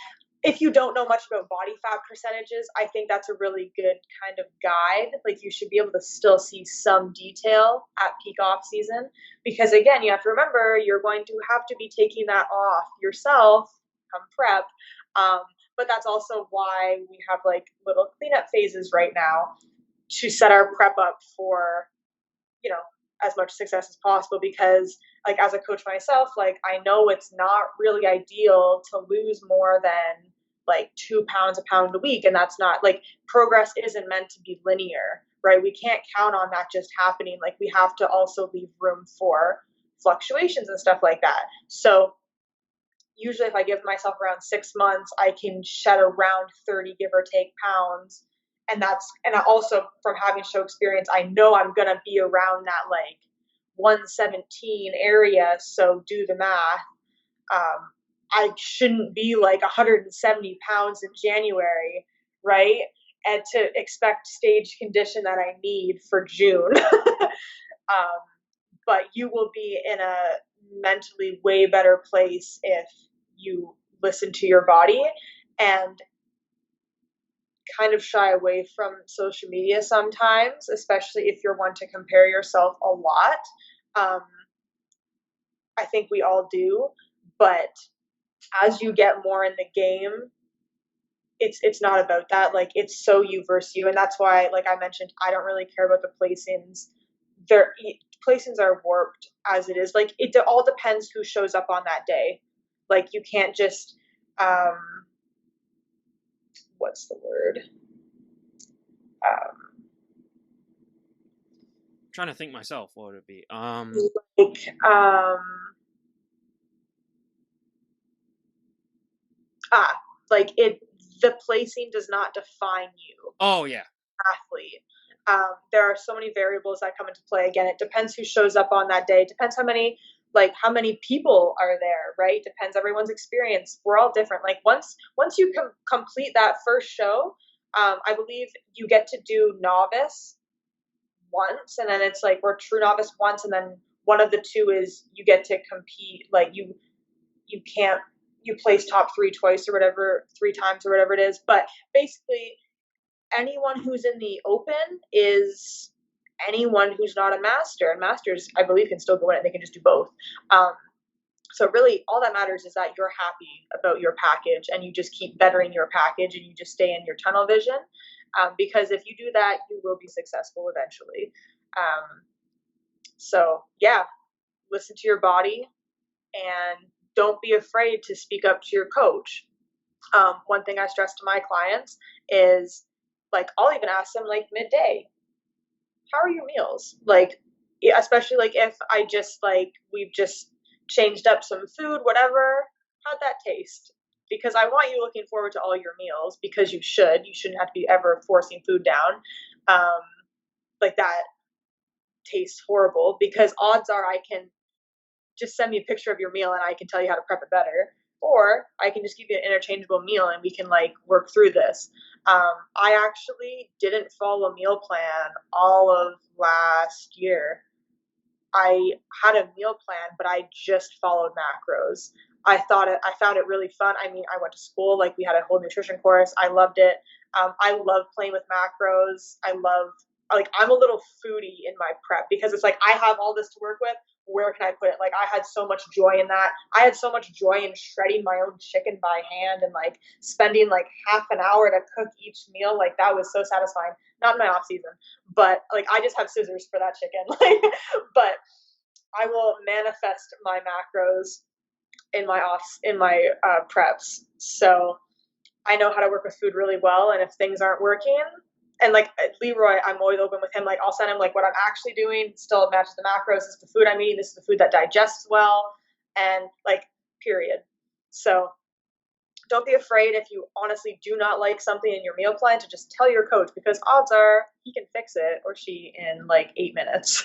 if you don't know much about body fat percentages, I think that's a really good kind of guide. Like you should be able to still see some detail at peak off season, because again, you have to remember you're going to have to be taking that off yourself come prep. But that's also why we have like little cleanup phases right now to set our prep up for, you know, as much success as possible, because like as a coach myself, like I know it's not really ideal to lose more than like 2 pounds a pound a week. And that's not like progress isn't meant to be linear, right? We can't count on that just happening. Like we have to also leave room for fluctuations and stuff like that. So usually if I give myself around 6 months, I can shed around 30 give or take pounds. And I also from having show experience, I know I'm gonna be around that like 117 area. So do the math. I shouldn't be like 170 pounds in January, right? And to expect stage condition that I need for June. But you will be in a mentally way better place if you listen to your body and kind of shy away from social media sometimes, especially if you're one to compare yourself a lot. I think we all do, but as you get more in the game, it's not about that. Like it's so you versus you, and that's why, like I mentioned, I don't really care about the placings. Their placings are warped as it is. Like it all depends who shows up on that day. Like you can't just what's the word? Trying to think myself, what would it be? Like like it the placing does not define you. Oh yeah. Athlete. There are so many variables that come into play. Again, it depends who shows up on that day. It depends how many people are there, right? Depends everyone's experience. We're all different. Like once you complete that first show, I believe you get to do novice once, and then it's like we're true novice once, and then one of the two is you get to compete. Like you can't you place top three twice or whatever, 3 times or whatever it is. But basically, anyone who's in the open is anyone who's not a master, and masters I believe can still go in it. They can just do both. So really all that matters is that you're happy about your package and you just keep bettering your package and you just stay in your tunnel vision, because if you do that you will be successful eventually. So yeah, listen to your body and don't be afraid to speak up to your coach. One thing I stress to my clients is like, I'll even ask them like midday, how are your meals? Like, especially like if I just like, we've just changed up some food, whatever, how'd that taste? Because I want you looking forward to all your meals because you should. You shouldn't have to be ever forcing food down. Um, like that tastes horrible because odds are I can just send me a picture of your meal and I can tell you how to prep it better. Or I can just give you an interchangeable meal and we can like work through this. I actually didn't follow a meal plan all of last year. I had a meal plan, but I just followed macros. I found it really fun. I mean, I went to school, like we had a whole nutrition course. I loved it. I love playing with macros. Like, I'm a little foodie in my prep because it's like, I have all this to work with. Where can I put it? Like, I had so much joy in that. I had so much joy in shredding my own chicken by hand and like spending like half an hour to cook each meal. Like, that was so satisfying. Not in my off season, but like, I just have scissors for that chicken. Like, but I will manifest my macros in my preps. So I know how to work with food really well. And if things aren't working, and like Leroy, I'm always open with him. Like, I'll send him like what I'm actually doing. Still matches the macros. This is the food I'm eating. This is the food that digests well, and like, period. So don't be afraid if you honestly do not like something in your meal plan to just tell your coach because odds are he can fix it or she in like 8 minutes.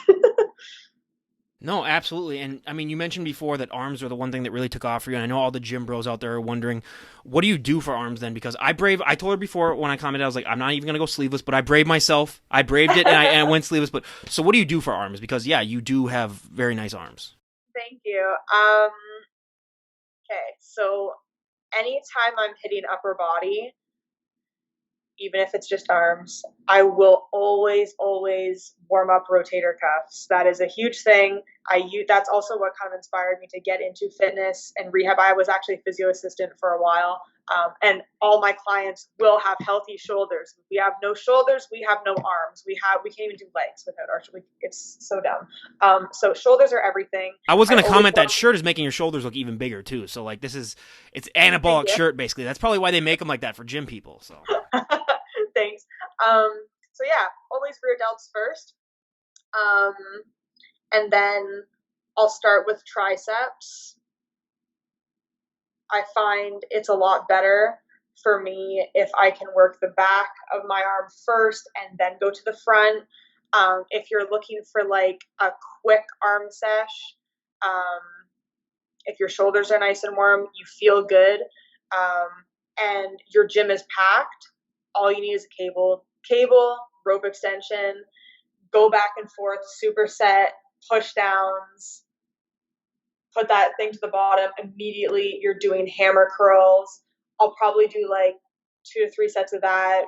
No, absolutely. And I mean, you mentioned before that arms are the one thing that really took off for you. And I know all the gym bros out there are wondering, what do you do for arms then? Because I told her before when I commented, I was like, I'm not even going to go sleeveless, but I braved myself. I braved it and I went sleeveless. But so what do you do for arms? Because yeah, you do have very nice arms. Thank you. Okay, so anytime I'm hitting upper body, even if it's just arms, I will always warm up rotator cuffs. That is a huge thing. That's also what kind of inspired me to get into fitness and rehab. I was actually a physio assistant for a while. And all my clients will have healthy shoulders. We have no shoulders, we have no arms. We can't even do legs without our shoulders. It's so dumb. So shoulders are everything. I was I going to always comment that warm. shirt is making your shoulders look even bigger too. So like it's Thank anabolic you. shirt basically. That's probably why they make them like that for gym people. So Thanks. Um, so yeah, always rear delts first. Um, and then I'll start with triceps. I find it's a lot better for me if I can work the back of my arm first and then go to the front. If you're looking for like a quick arm sesh, um, if your shoulders are nice and warm, you feel good, um, and your gym is packed, all you need is a cable, rope extension, go back and forth, superset, push downs, put that thing to the bottom. Immediately, you're doing hammer curls. I'll probably do like 2 to 3 sets of that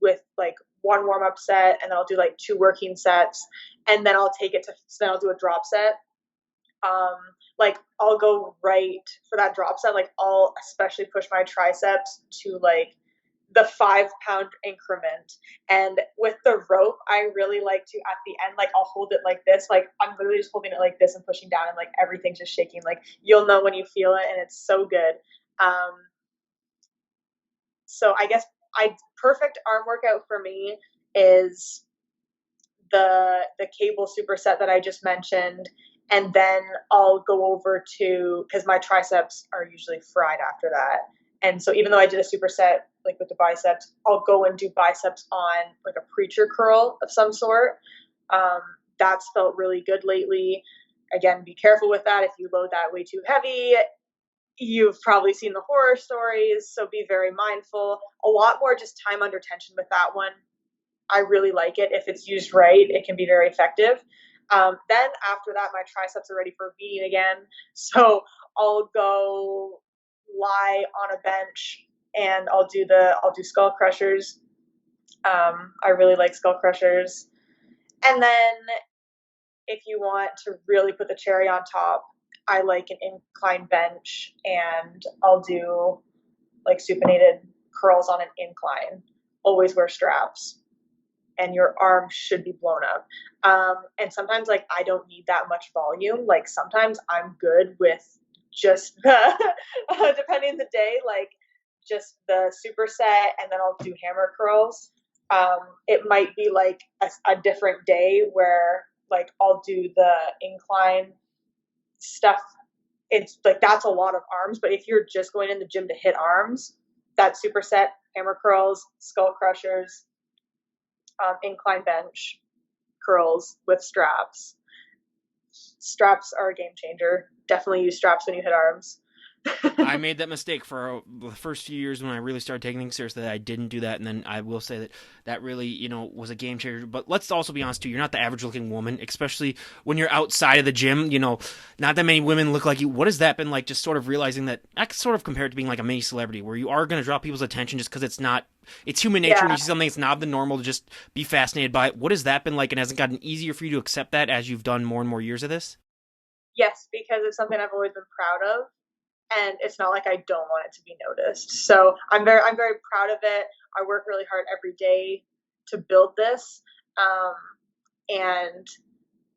with like one warm up set, and then I'll do like 2 working sets, and then I'll take it to, so then I'll do a drop set. Um, like, I'll go right for that drop set. Like, I'll especially push my triceps to like the 5 pound increment. And with the rope, I really like to at the end, like, I'll hold it like this. Like, I'm literally just holding it like this and pushing down, and like everything's just shaking. Like, you'll know when you feel it, and it's so good. Um, so I guess I perfect arm workout for me is the cable superset that I just mentioned, and then I'll go over to, because my triceps are usually fried after that, and so even though I did a superset like with the biceps, I'll go and do biceps on like a preacher curl of some sort. Um, that's felt really good lately. Again, be careful with that. If you load that way too heavy, you've probably seen the horror stories, so be very mindful. A lot more just time under tension with that one. I really like it. If it's used right, it can be very effective. Then after that, my triceps are ready for beating again. So I'll go lie on a bench and I'll do skull crushers. I really like skull crushers. And then if you want to really put the cherry on top, I like an incline bench, and I'll do like supinated curls on an incline. Always wear straps, and your arm should be blown up. And sometimes, like, I don't need that much volume. Like, sometimes I'm good with just the, depending on the day, like, just the superset, and then I'll do hammer curls. It might be like a different day where like I'll do the incline stuff. It's like that's a lot of arms, but if you're just going in the gym to hit arms, that superset, hammer curls, skull crushers, incline bench, curls with straps. Straps are a game changer. Definitely use straps when you hit arms. I made that mistake for the first few years when I really started taking things seriously. I didn't do that, and then I will say that that really, was a game changer. But let's also be honest too. You're not the average looking woman, especially when you're outside of the gym. Not that many women look like you. What has that been like? Just sort of realizing that I can sort of compare it to being like a mini celebrity, where you are going to draw people's attention just because it's not. It's human nature when Yeah. you see something that's not the normal to just be fascinated by it. What has that been like, and has it gotten easier for you to accept that as you've done more and more years of this? Yes, because it's something I've always been proud of, and it's not like I don't want it to be noticed. So I'm very proud of it. I work really hard every day to build this, and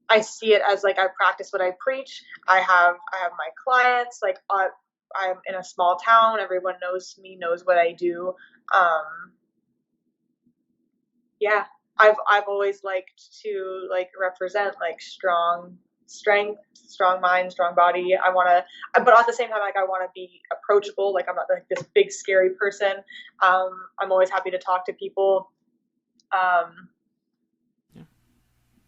I see it as like I practice what I preach. I have my clients. Like I'm in a small town. Everyone knows me, knows what I do. Um, yeah, I've always liked to like represent like strength, strong mind, strong body. I want to, but at the same time, like I want to be approachable. Like I'm not like this big scary person. I'm always happy to talk to people. Um, Yeah.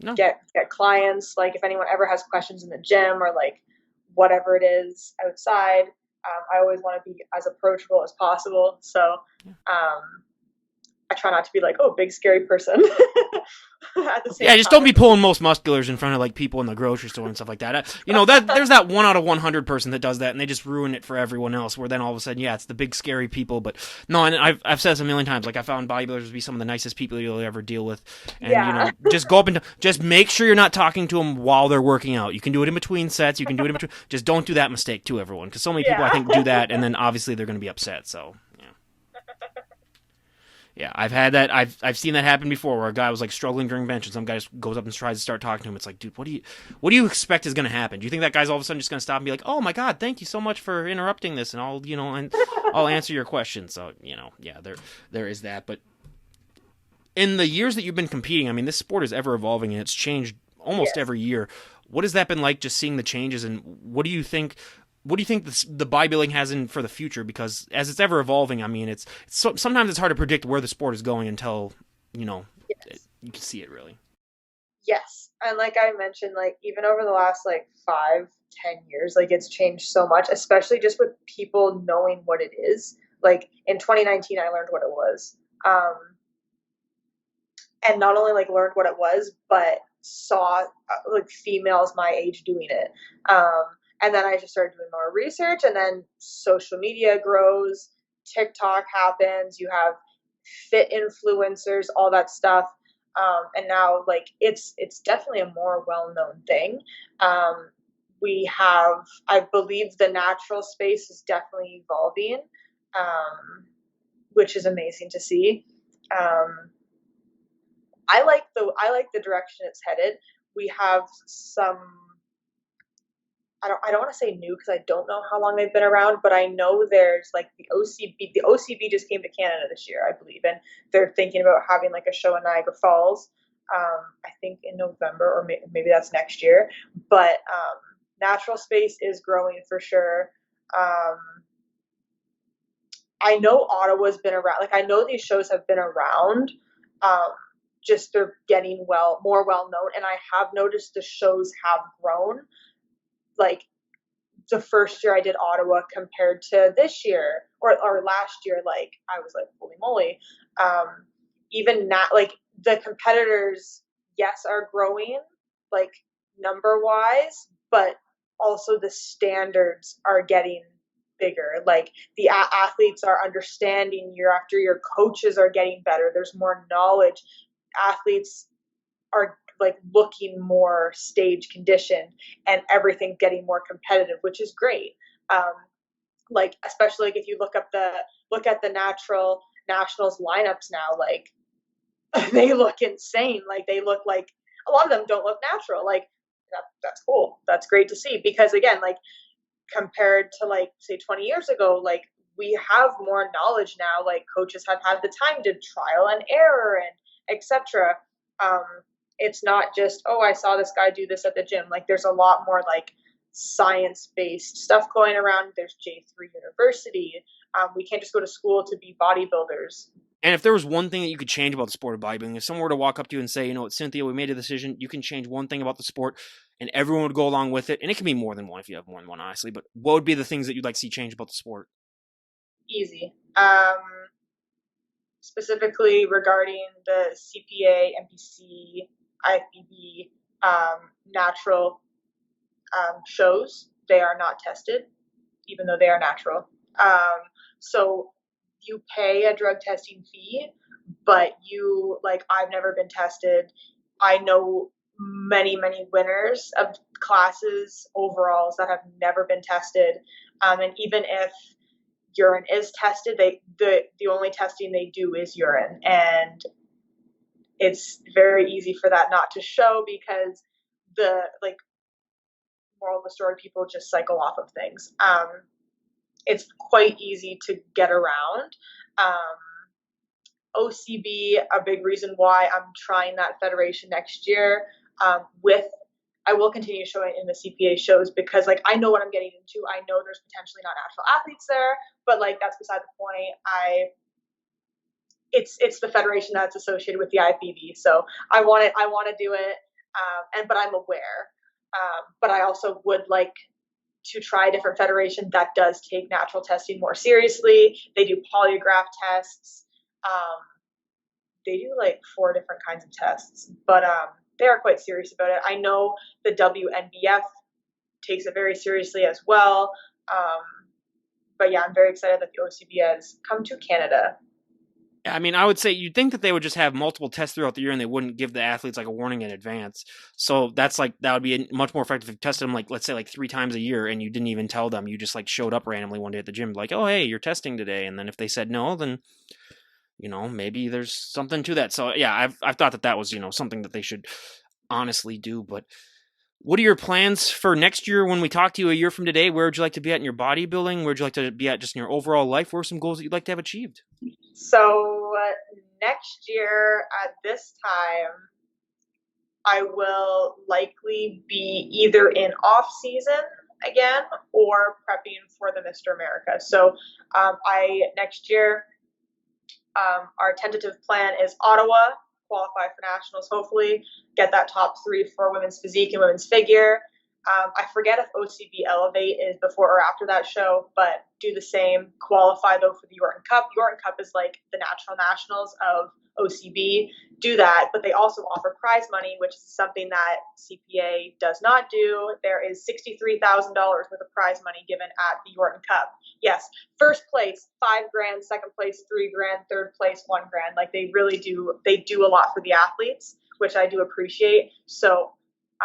No. get clients. Like if anyone ever has questions in the gym or like whatever it is outside, I always want to be as approachable as possible. So I try not to be like, oh, big scary person at the Yeah, same just don't time. be pulling most musculars in front of like people in the grocery store and stuff like that. That there's that 1 out of 100 person that does that, and they just ruin it for everyone else. Where then all of a sudden, yeah, it's the big scary people. But no, and I've said this a million times. Like I found bodybuilders to be some of the nicest people you'll ever deal with, and Yeah. just go up and just make sure you're not talking to them while they're working out. You can do it in between sets. You can do it in between. Just don't do that mistake too, everyone, because so many people I Yeah. think do that, and then obviously they're going to be upset. So. Yeah. Yeah, I've had that. I've seen that happen before, where a guy was like struggling during bench, and some guy just goes up and tries to start talking to him. It's like, dude, what do you expect is going to happen? Do you think that guy's all of a sudden just going to stop and be like, oh my god, thank you so much for interrupting this, and I'll answer your question. So yeah, there is that. But in the years that you've been competing, I mean, this sport is ever evolving, and it's changed almost Yes. every year. What has that been like, just seeing the changes, and what do you think? What do you think the bodybuilding has in for the future? Because as it's ever evolving, I mean, sometimes it's hard to predict where the sport is going until you know Yes. you can see it really. Yes. And like I mentioned, like even over the last like 5, 10 years, like it's changed so much, especially just with people knowing what it is. Like in 2019, I learned what it was. And not only like learned what it was, but saw like females my age doing it. And then I just started doing more research, and then social media grows, TikTok happens, you have fit influencers, all that stuff. And now like it's definitely a more well known thing. Um, we have, I believe, the natural space is definitely evolving, which is amazing to see. Um, I like the direction it's headed. We have some, I don't want to say new because I don't know how long they've been around, but I know there's like the OCB. The OCB just came to Canada this year, I believe, and they're thinking about having like a show in Niagara Falls. I think in November, or maybe that's next year. But natural space is growing for sure. Um, I know Ottawa's been around. Like I know these shows have been around. Um, just they're getting more well known, and I have noticed the shows have grown. Like the first year I did Ottawa compared to this year or last year, like I was like, holy moly. Um, Even not like the competitors, yes, are growing like number wise, but also the standards are getting bigger. Like the athletes are understanding year after year, coaches are getting better, there's more knowledge, athletes are like looking more stage conditioned, and everything's getting more competitive, which is great. Um, like especially like if you look at the natural nationals lineups now, like they look insane. Like they look like a lot of them don't look natural. Like that's cool. That's great to see because again, like compared to like say 20 years ago, like we have more knowledge now. Like coaches have had the time to trial and error and etc. Um, it's not just, oh, I saw this guy do this at the gym. Like there's a lot more like science-based stuff going around. There's J3 University. We can't just go to school to be bodybuilders. And if there was one thing that you could change about the sport of bodybuilding, if someone were to walk up to you and say, you know what, Cynthia, we made a decision, you can change one thing about the sport, and everyone would go along with it, and it can be more than one if you have more than one, honestly, but what would be the things that you'd like to see change about the sport? Easy. Specifically regarding the CPA, NPC, IFBB, natural shows, they are not tested, even though they are natural. So you pay a drug testing fee, but you, like, I've never been tested. I know many, many winners of classes, overalls, that have never been tested. And even if urine is tested, the only testing they do is urine. And it's very easy for that not to show because the, like, moral of the story, people just cycle off of things. It's quite easy to get around. OCB, a big reason why I'm trying that federation next year. I will continue showing in the CPA shows because, like, I know what I'm getting into. I know there's potentially not natural athletes there, but, like, that's beside the point. It's the federation that's associated with the IFBB, so I want to do it, but I'm aware. But I also would like to try a different federation that does take natural testing more seriously. They do polygraph tests. They do like 4 different kinds of tests, but they are quite serious about it. I know the WNBF takes it very seriously as well. But yeah, I'm very excited that the OCB has come to Canada. I mean, I would say you'd think that they would just have multiple tests throughout the year and they wouldn't give the athletes like a warning in advance. So that's like, that would be much more effective if you tested them like, let's say like 3 times a year and you didn't even tell them. You just like showed up randomly one day at the gym like, oh, hey, you're testing today. And then if they said no, then, you know, maybe there's something to that. So yeah, I've thought that was, you know, something that they should honestly do. But what are your plans for next year when we talk to you a year from today? Where would you like to be at in your bodybuilding? Where would you like to be at just in your overall life? What are some goals that you'd like to have achieved? So next year at this time, I will likely be either in off season again or prepping for the Mr. America. So next year, our tentative plan is Ottawa, qualify for nationals, hopefully get that top 3 for women's physique and women's figure. I forget if OCB Elevate is before or after that show, but do the same. Qualify, though, for the Yorton Cup. Yorton Cup is like the natural nationals of OCB. Do that, but they also offer prize money, which is something that CPA does not do. There is $63,000 worth of prize money given at the Yorton Cup. Yes, first place, $5,000, second place, $3,000, third place, $1,000. Like they really do, they do a lot for the athletes, which I do appreciate. So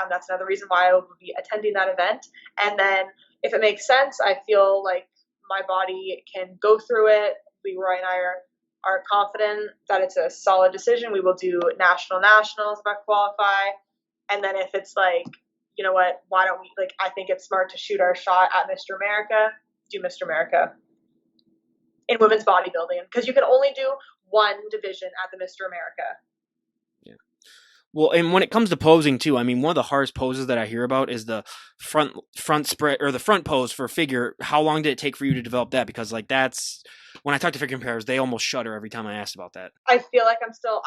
that's another reason why I will be attending that event. And then if it makes sense, I feel like my body can go through it. Leroy and I are confident that it's a solid decision. We will do nationals if I qualify. And then if it's like, you know what, why don't we, like, I think it's smart to shoot our shot at Mr. America, do Mr. America in women's bodybuilding, because you can only do one division at the Mr. America. Yeah. Well, and when it comes to posing too, I mean, one of the hardest poses that I hear about is the front spread or the front pose for figure. How long did it take for you to develop that? Because like that's when I talk to figure compares, they almost shudder every time I ask about that. I feel like I'm still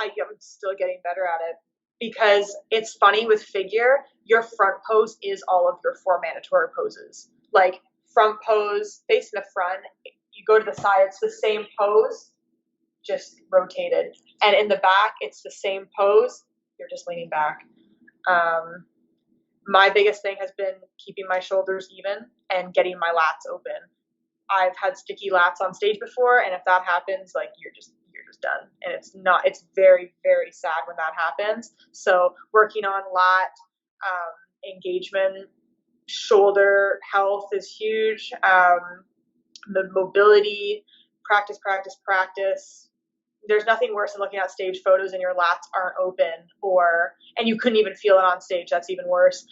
getting better at it, because it's funny with figure, your front pose is all of your 4 mandatory poses. Like front pose, facing the front, you go to the side, it's the same pose, just rotated. And in the back, it's the same pose, you're just leaning back. My biggest thing has been keeping my shoulders even and getting my lats open. I've had sticky lats on stage before, and if that happens, like you're just done. And it's very, very sad when that happens. So working on lat engagement, shoulder health is huge. The mobility, practice. There's nothing worse than looking at stage photos and your lats aren't open, and you couldn't even feel it on stage. That's even worse.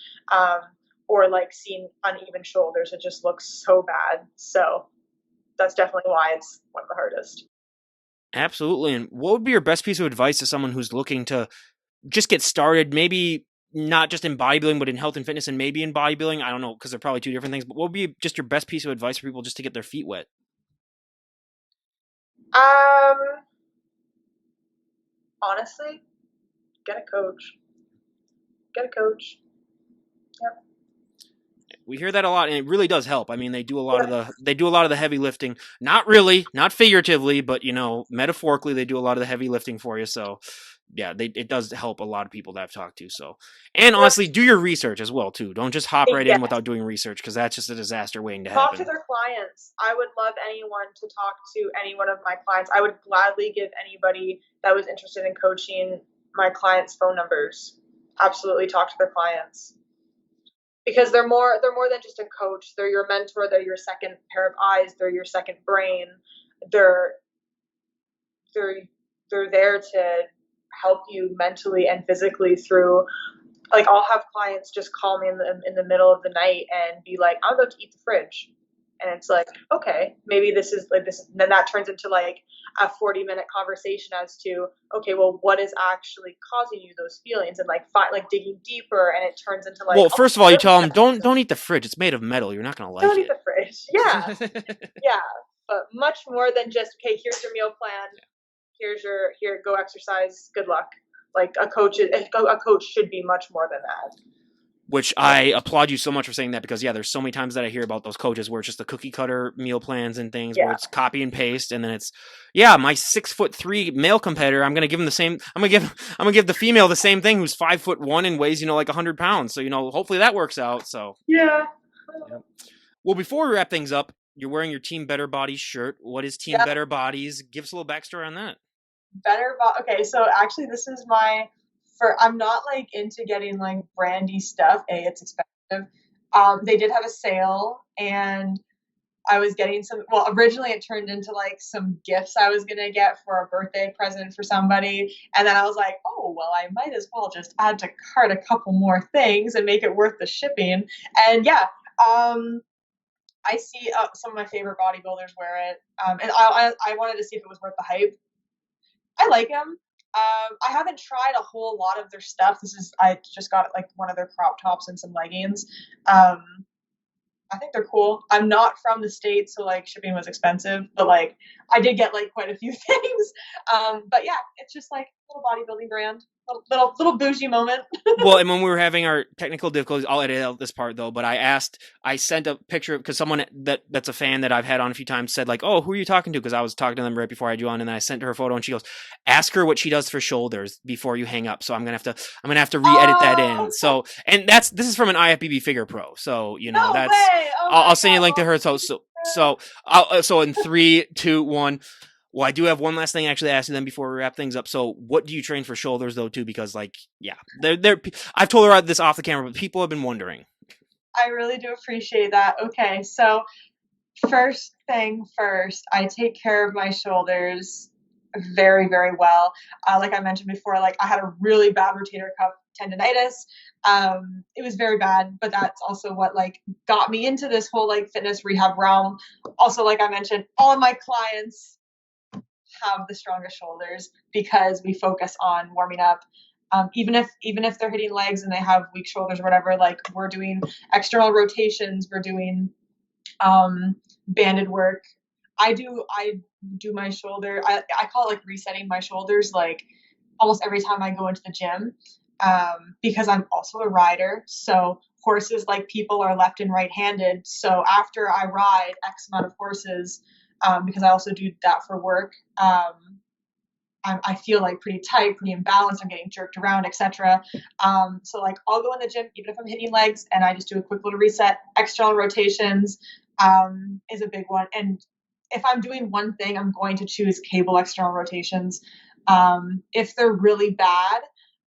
Or like seeing uneven shoulders. It just looks so bad. So that's definitely why it's one of the hardest. Absolutely. And what would be your best piece of advice to someone who's looking to just get started, maybe not just in bodybuilding, but in health and fitness and maybe in bodybuilding? I don't know, because they're probably two different things, but what would be just your best piece of advice for people just to get their feet wet? Um, Honestly, get a coach. Get a coach. Yep. We hear that a lot, and it really does help. I mean, they do a lot of Yeah. the heavy lifting. Not really, not figuratively, but metaphorically, they do a lot of the heavy lifting for you. So, yeah, it does help a lot of people that I've talked to. So, and Yep. honestly, do your research as well too. Don't just hop right in Yes. without doing research, because that's just a disaster waiting to Talk to happen. their clients. I would love anyone to talk to any one of my clients. I would gladly give anybody that was interested in coaching my clients' phone numbers. Absolutely talk to their clients. Because they're more than just a coach. They're your mentor, they're your second pair of eyes, they're your second brain. They're they're they're there to help you mentally and physically through, like, I'll have clients just call me in the middle of the night and be like, I'm about to eat the fridge. And it's like, okay, maybe this is like this. Then that turns into like a 40-minute conversation as to, okay, well, what is actually causing you those feelings, and like digging deeper. And it turns into like, Well, oh, first of all, you tell them steps. don't eat the fridge. It's made of metal. You're not gonna like Don't eat it. the fridge. Yeah, yeah. But much more than just, okay, here's your meal plan. Here, go exercise. Good luck. Like a coach should be much more than that. Which I applaud you so much for saying that, because there's so many times that I hear about those coaches where it's just the cookie cutter meal plans and things where Yeah. it's copy and paste, and then it's my 6'3" male competitor. I'm gonna give him the same. I'm gonna give the female the same thing who's 5'1" and weighs like 100 pounds. So hopefully that works out. So Yeah. yeah. Well, before we wrap things up, you're wearing your Team Better Bodies shirt. What is Team Yeah. Better Bodies? Give us a little backstory on that. Okay, so actually this is I'm not like into getting like brandy stuff. It's expensive. They did have a sale, and I was getting originally it turned into like some gifts I was gonna get for a birthday present for somebody. And then I was like, oh, well, I might as well just add to cart a couple more things and make it worth the shipping. And yeah, I see some of my favorite bodybuilders wear it. And I wanted to see if it was worth the hype. I like them. I haven't tried a whole lot of their stuff. I just got like one of their crop tops and some leggings. I think they're cool. I'm not from the States, so like shipping was expensive, but like I did get like quite a few things. But yeah, it's just like a little bodybuilding brand, little bougie moment. Well, and when we were having our technical difficulties, I'll edit out this part though, but I sent a picture because someone that's a fan that I've had on a few times said like, oh, who are you talking to? Because I was talking to them right before I had you on, and then I sent her a photo, and she goes, ask her what she does for shoulders before you hang up. So I'm gonna have to re-edit that in. So, and this is from an IFBB Figure Pro. So No that's way! Oh I'll send you a link to God. her. So in 3, 2, 1. Well, I do have one last thing actually to ask you then before we wrap things up. So, what do you train for shoulders though too? Because I've told her this off the camera, but people have been wondering. I really do appreciate that. Okay, so first thing first, I take care of my shoulders very, very well. Like I mentioned before, like I had a really bad rotator cuff tendonitis. It was very bad, but that's also what like got me into this whole like fitness rehab realm. Also, like I mentioned, all of my clients have the strongest shoulders because we focus on warming up. Even if they're hitting legs and they have weak shoulders or whatever, like we're doing external rotations, we're doing banded work. I do my shoulder. I call it like resetting my shoulders, like almost every time I go into the gym, because I'm also a rider. So horses, like people, are left and right handed. So after I ride X amount of horses, because I also do that for work, I feel like pretty tight, pretty imbalanced. I'm getting jerked around, etc. So like I'll go in the gym even if I'm hitting legs, and I just do a quick little reset. External rotations is a big one, and if I'm doing one thing, I'm going to choose cable external rotations. If they're really bad,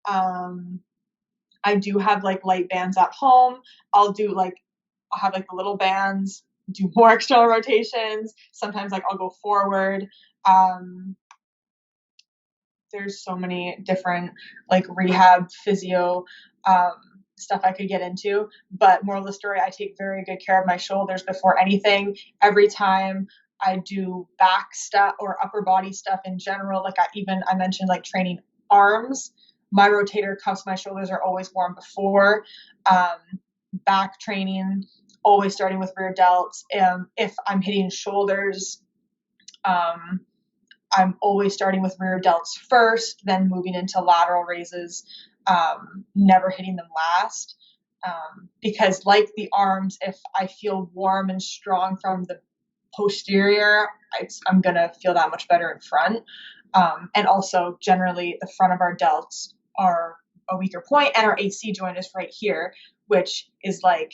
I do have like light bands at home. I'll have like the little bands, do more external rotations. Sometimes like I'll go forward. There's so many different like rehab physio stuff I could get into, but moral of the story, I take very good care of my shoulders before anything. Every time I do back stuff or upper body stuff in general. Like I mentioned like training arms. My rotator cuffs, my shoulders are always warm before. Back training, always starting with rear delts. If I'm hitting shoulders, I'm always starting with rear delts first, then moving into lateral raises, never hitting them last. Because like the arms, if I feel warm and strong from the posterior, I'm going to feel that much better in front. And also generally the front of our delts are a weaker point, and our AC joint is right here, which is like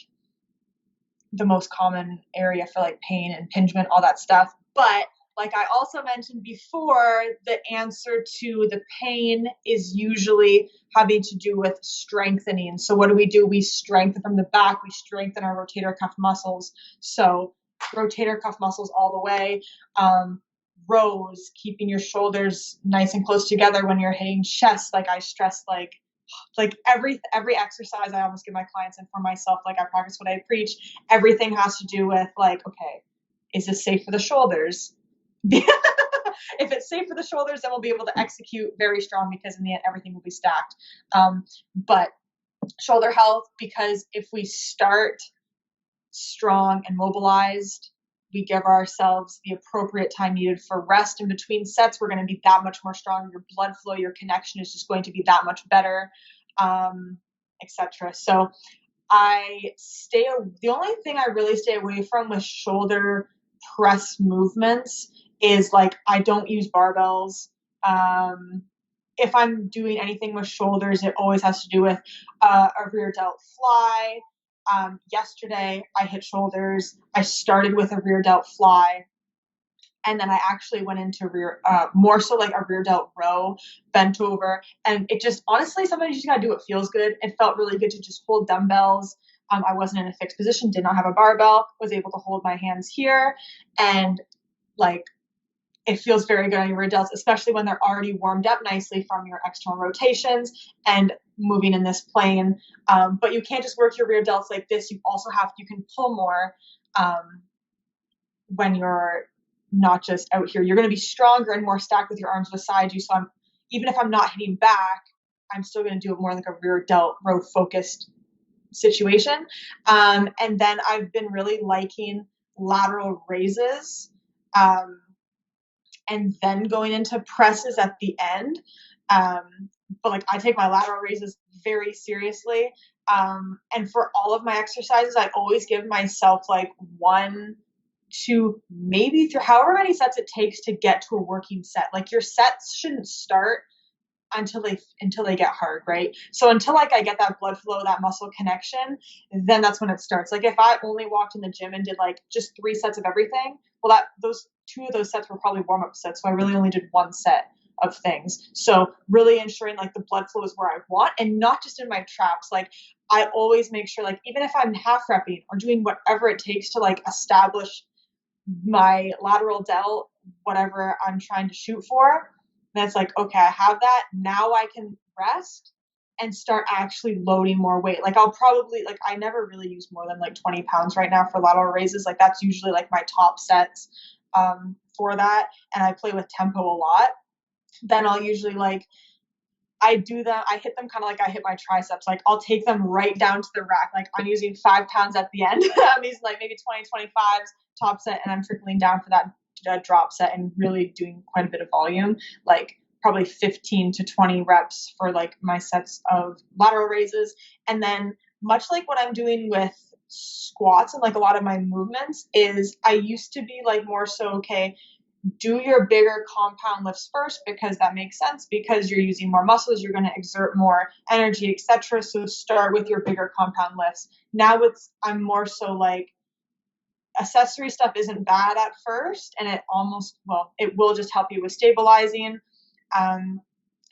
the most common area for like pain, impingement, all that stuff. But like I also mentioned before, the answer to the pain is usually having to do with strengthening. So what do? We strengthen from the back, we strengthen our rotator cuff muscles. So rotator cuff muscles all the way. Rows, keeping your shoulders nice and close together when you're hitting chest. Like I stress, like every exercise I almost give my clients, and for myself, like I practice what I preach. Everything has to do with like, okay, is this safe for the shoulders? If it's safe for the shoulders, then we'll be able to execute very strong, because in the end everything will be stacked. But shoulder health, because if we start strong and mobilized, we give ourselves the appropriate time needed for rest in between sets, we're going to be that much more strong. Your blood flow, your connection is just going to be that much better, etc. So the only thing I really stay away from with shoulder press movements is like I don't use barbells. If I'm doing anything with shoulders, it always has to do with a rear delt fly. Yesterday I hit shoulders. I started with a rear delt fly, and then I actually went into more so like a rear delt row, bent over. And it just, honestly, sometimes you just gotta do what feels good. It felt really good to just hold dumbbells. I wasn't in a fixed position, did not have a barbell, was able to hold my hands here. And like, it feels very good on your rear delts, especially when they're already warmed up nicely from your external rotations and moving in this plane. But you can't just work your rear delts like this. You can pull more when you're not just out here. You're going to be stronger and more stacked with your arms beside you. So even if I'm not hitting back, I'm still going to do it more like a rear delt row focused situation. And then I've been really liking lateral raises. And then going into presses at the end. But like I take my lateral raises very seriously. And for all of my exercises, I always give myself like 1, 2, maybe 3, however many sets it takes to get to a working set. Like your sets shouldn't start until they get hard, right? So until like I get that blood flow, that muscle connection, then that's when it starts. Like if I only walked in the gym and did like just 3 sets of everything, well, those 2 of those sets were probably warm-up sets. So I really only did 1 set of things. So really ensuring like the blood flow is where I want, and not just in my traps. Like I always make sure, like even if I'm half repping or doing whatever it takes to like establish my lateral delt, whatever I'm trying to shoot for, that's like, okay, I have that. Now I can rest and start actually loading more weight. Like I'll probably, like I never really use more than like 20 pounds right now for lateral raises. Like that's usually like my top sets for that. And I play with tempo a lot. Then I'll usually like, I hit them kind of like I hit my triceps. Like I'll take them right down to the rack. Like I'm using 5 pounds at the end. I'm using like maybe 20, 25s top set, and I'm trickling down for that drop set and really doing quite a bit of volume, like probably 15 to 20 reps for like my sets of lateral raises. And then much like what I'm doing with squats and like a lot of my movements is I used to be like more so, okay, do your bigger compound lifts first, because that makes sense, because you're using more muscles, you're going to exert more energy, etc. So start with your bigger compound lifts. Now I'm more so like accessory stuff isn't bad at first, and it will just help you with stabilizing,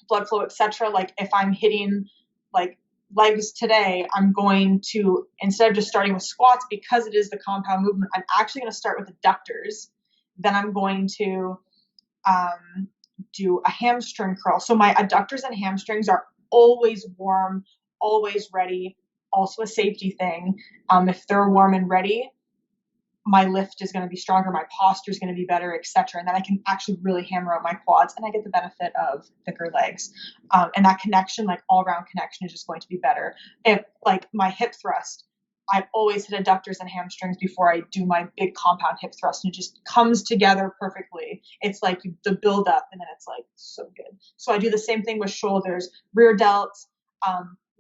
blood flow, etc. Like if I'm hitting like legs today, I'm going to, instead of just starting with squats, because it is the compound movement, I'm actually going to start with adductors. Then I'm going to do a hamstring curl. So my adductors and hamstrings are always warm, always ready. Also a safety thing. If they're warm and ready, my lift is going to be stronger, my posture is going to be better, etc. And then I can actually really hammer out my quads, and I get the benefit of thicker legs. And that connection, like all around connection, is just going to be better. If like my hip thrust, I always hit adductors and hamstrings before I do my big compound hip thrust, and it just comes together perfectly. It's like the build up, and then it's like so good. So I do the same thing with shoulders, rear delts,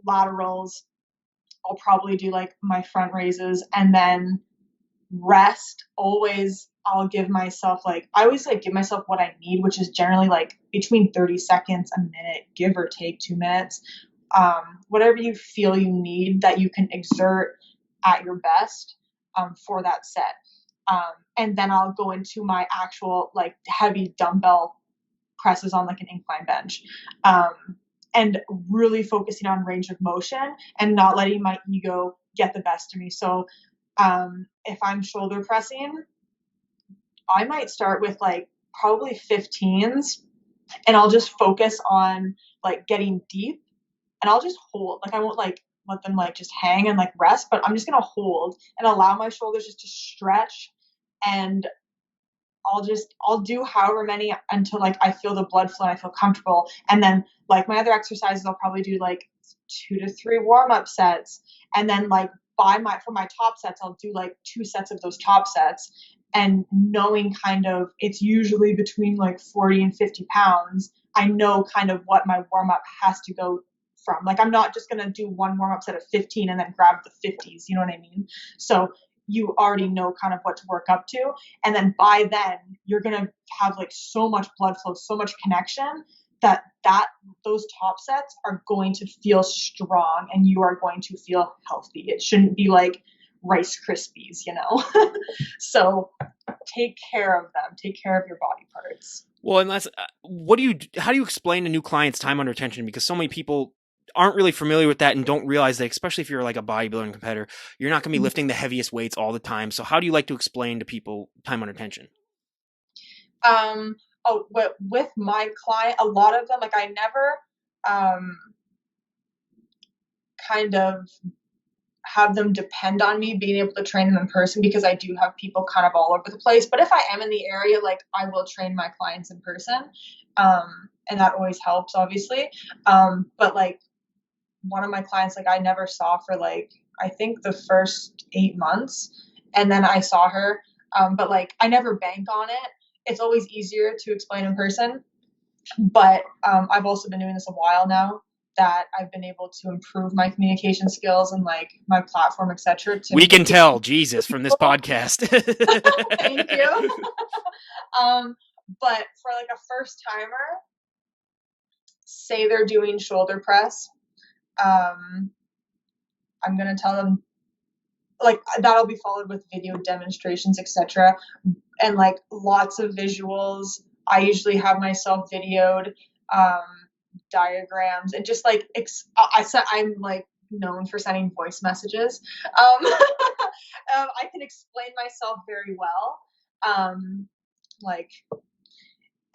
laterals. I'll probably do like my front raises, and then rest. Always I'll give myself like, I always like give myself what I need, which is generally like between 30 seconds, a minute, give or take 2 minutes. Whatever you feel you need that you can exert at your best for that set. And then I'll go into my actual like heavy dumbbell presses on like an incline bench. And really focusing on range of motion and not letting my ego get the best of me. So if I'm shoulder pressing, I might start with like probably 15s, and I'll just focus on like getting deep, and I'll just hold. Like I won't like let them like just hang and like rest, but I'm just going to hold and allow my shoulders just to stretch, and I'll do however many until like I feel the blood flow and I feel comfortable. And then like my other exercises, I'll probably do like 2 to 3 warm-up sets. And then like for my top sets, I'll do like 2 sets of those top sets, and knowing kind of it's usually between like 40 and 50 pounds. I know kind of what my warm-up has to go from. Like I'm not just going to do one warm-up set of 15 and then grab the 50s. You know what I mean? So you already know kind of what to work up to. And then by then you're going to have like so much blood flow, so much connection that those top sets are going to feel strong and you are going to feel healthy. It shouldn't be like Rice Krispies, you know? So take care of them. Take care of your body parts. Well, and that's, how do you explain to new clients time under tension? Because so many people aren't really familiar with that and don't realize that, especially if you're like a bodybuilding competitor, you're not going to be lifting the heaviest weights all the time. So how do you like to explain to people time under tension? With my client, a lot of them, like I never kind of have them depend on me being able to train them in person, because I do have people kind of all over the place. But if I am in the area, like I will train my clients in person. And that always helps, obviously. But like one of my clients, like I never saw for like, I think the first 8 months, and then I saw her. But like I never bank on it. It's always easier to explain in person. But I've also been doing this a while now, that I've been able to improve my communication skills and like my platform, etc. We can tell, Jesus, from this podcast. Thank you. But for like a first timer, say they're doing shoulder press, I'm gonna tell them like that'll be followed with video demonstrations, etc. And like lots of visuals. I usually have myself videoed, diagrams, and just like I'm like known for sending voice messages. I can explain myself very well. Like,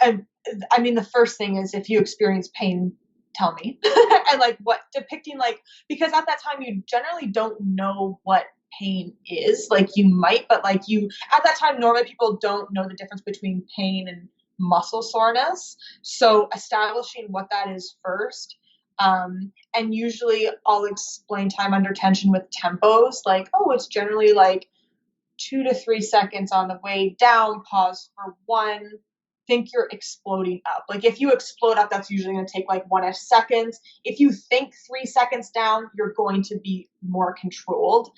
and I mean, the first thing is if you experience pain, tell me. And like what depicting, like, because at that time you generally don't know what pain is. Like you might, but like you at that time normally people don't know the difference between pain and muscle soreness. So establishing what that is first. And usually I'll explain time under tension with tempos, like, oh, it's generally like 2 to 3 seconds on the way down, pause for 1, think you're exploding up. Like if you explode up, that's usually going to take like 1-ish seconds. If you think 3 seconds down, you're going to be more controlled.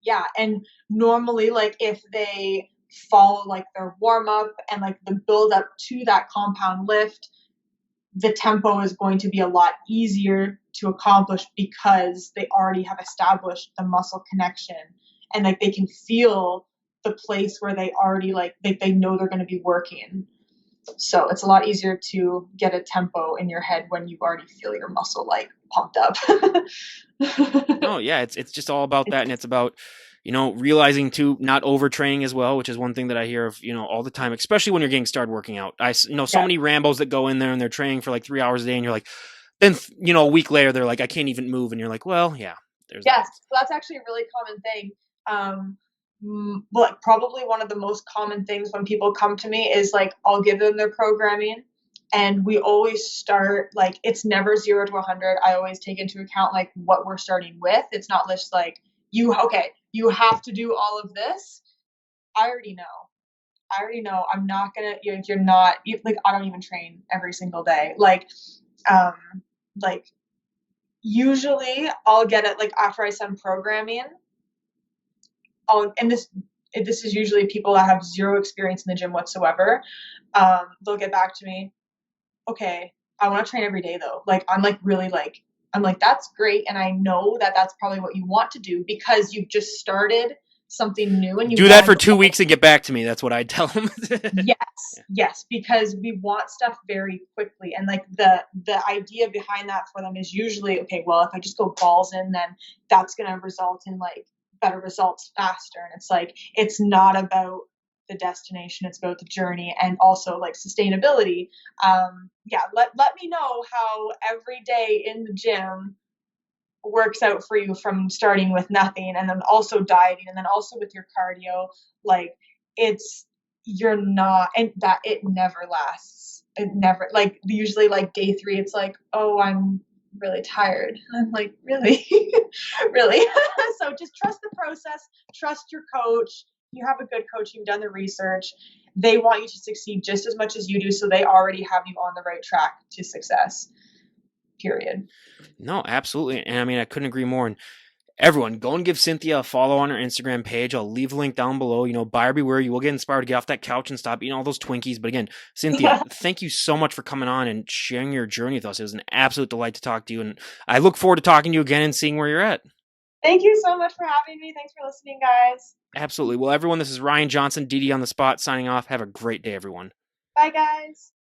Yeah. And normally like if they follow like their warm up and like the build up to that compound lift, the tempo is going to be a lot easier to accomplish because they already have established the muscle connection, and like they can feel the place where they already like they know they're going to be working. So it's a lot easier to get a tempo in your head when you already feel your muscle like pumped up. Oh yeah, it's just all about that, and it's about, you know, realizing to not overtraining as well, which is one thing that I hear of, you know, all the time, especially when you're getting started working out. I know so many Rambos that go in there and they're training for like 3 hours a day, and you're like, then you know, a week later they're like, I can't even move, and you're like, well, yeah, there's yes, so that's actually a really common thing. like probably one of the most common things when people come to me is like I'll give them their programming, and we always start like it's never 0 to 100. I always take into account like what we're starting with. It's not just like you have to do all of this. I already know. I'm not gonna. You're not like I don't even train every single day. Um, like usually I'll get it like after I send programming. And this is usually people that have zero experience in the gym whatsoever. They'll get back to me. Okay, I want to train every day though. Like I'm like really like I'm like that's great, and I know that that's probably what you want to do because you've just started something new and you Do that want for to 2 weeks and get back to me. That's what I'd tell them. yes, because we want stuff very quickly, and like the idea behind that for them is usually okay. Well, if I just go balls in, then that's gonna result in like better results faster. And it's like it's not about the destination; it's about the journey, and also like sustainability. Yeah, let me know how every day in the gym works out for you from starting with nothing and then also dieting and then also with your cardio. Like it's you're not and that it never lasts. It never like usually like day 3 it's like, "Oh, I'm really tired." I'm like, "Really?" Really? So just trust the process, trust your coach. You have a good coach, you've done the research. They want you to succeed just as much as you do, so they already have you on the right track to success. Period. No, absolutely. And I mean, I couldn't agree more. And everyone, go and give Cynthia a follow on her Instagram page. I'll leave a link down below. Buyer beware. You will get inspired to get off that couch and stop eating all those Twinkies. But again, Cynthia, thank you so much for coming on and sharing your journey with us. It was an absolute delight to talk to you. And I look forward to talking to you again and seeing where you're at. Thank you so much for having me. Thanks for listening, guys. Absolutely. Well, everyone, this is Ryan Johnson, DD on the spot, signing off. Have a great day, everyone. Bye, guys.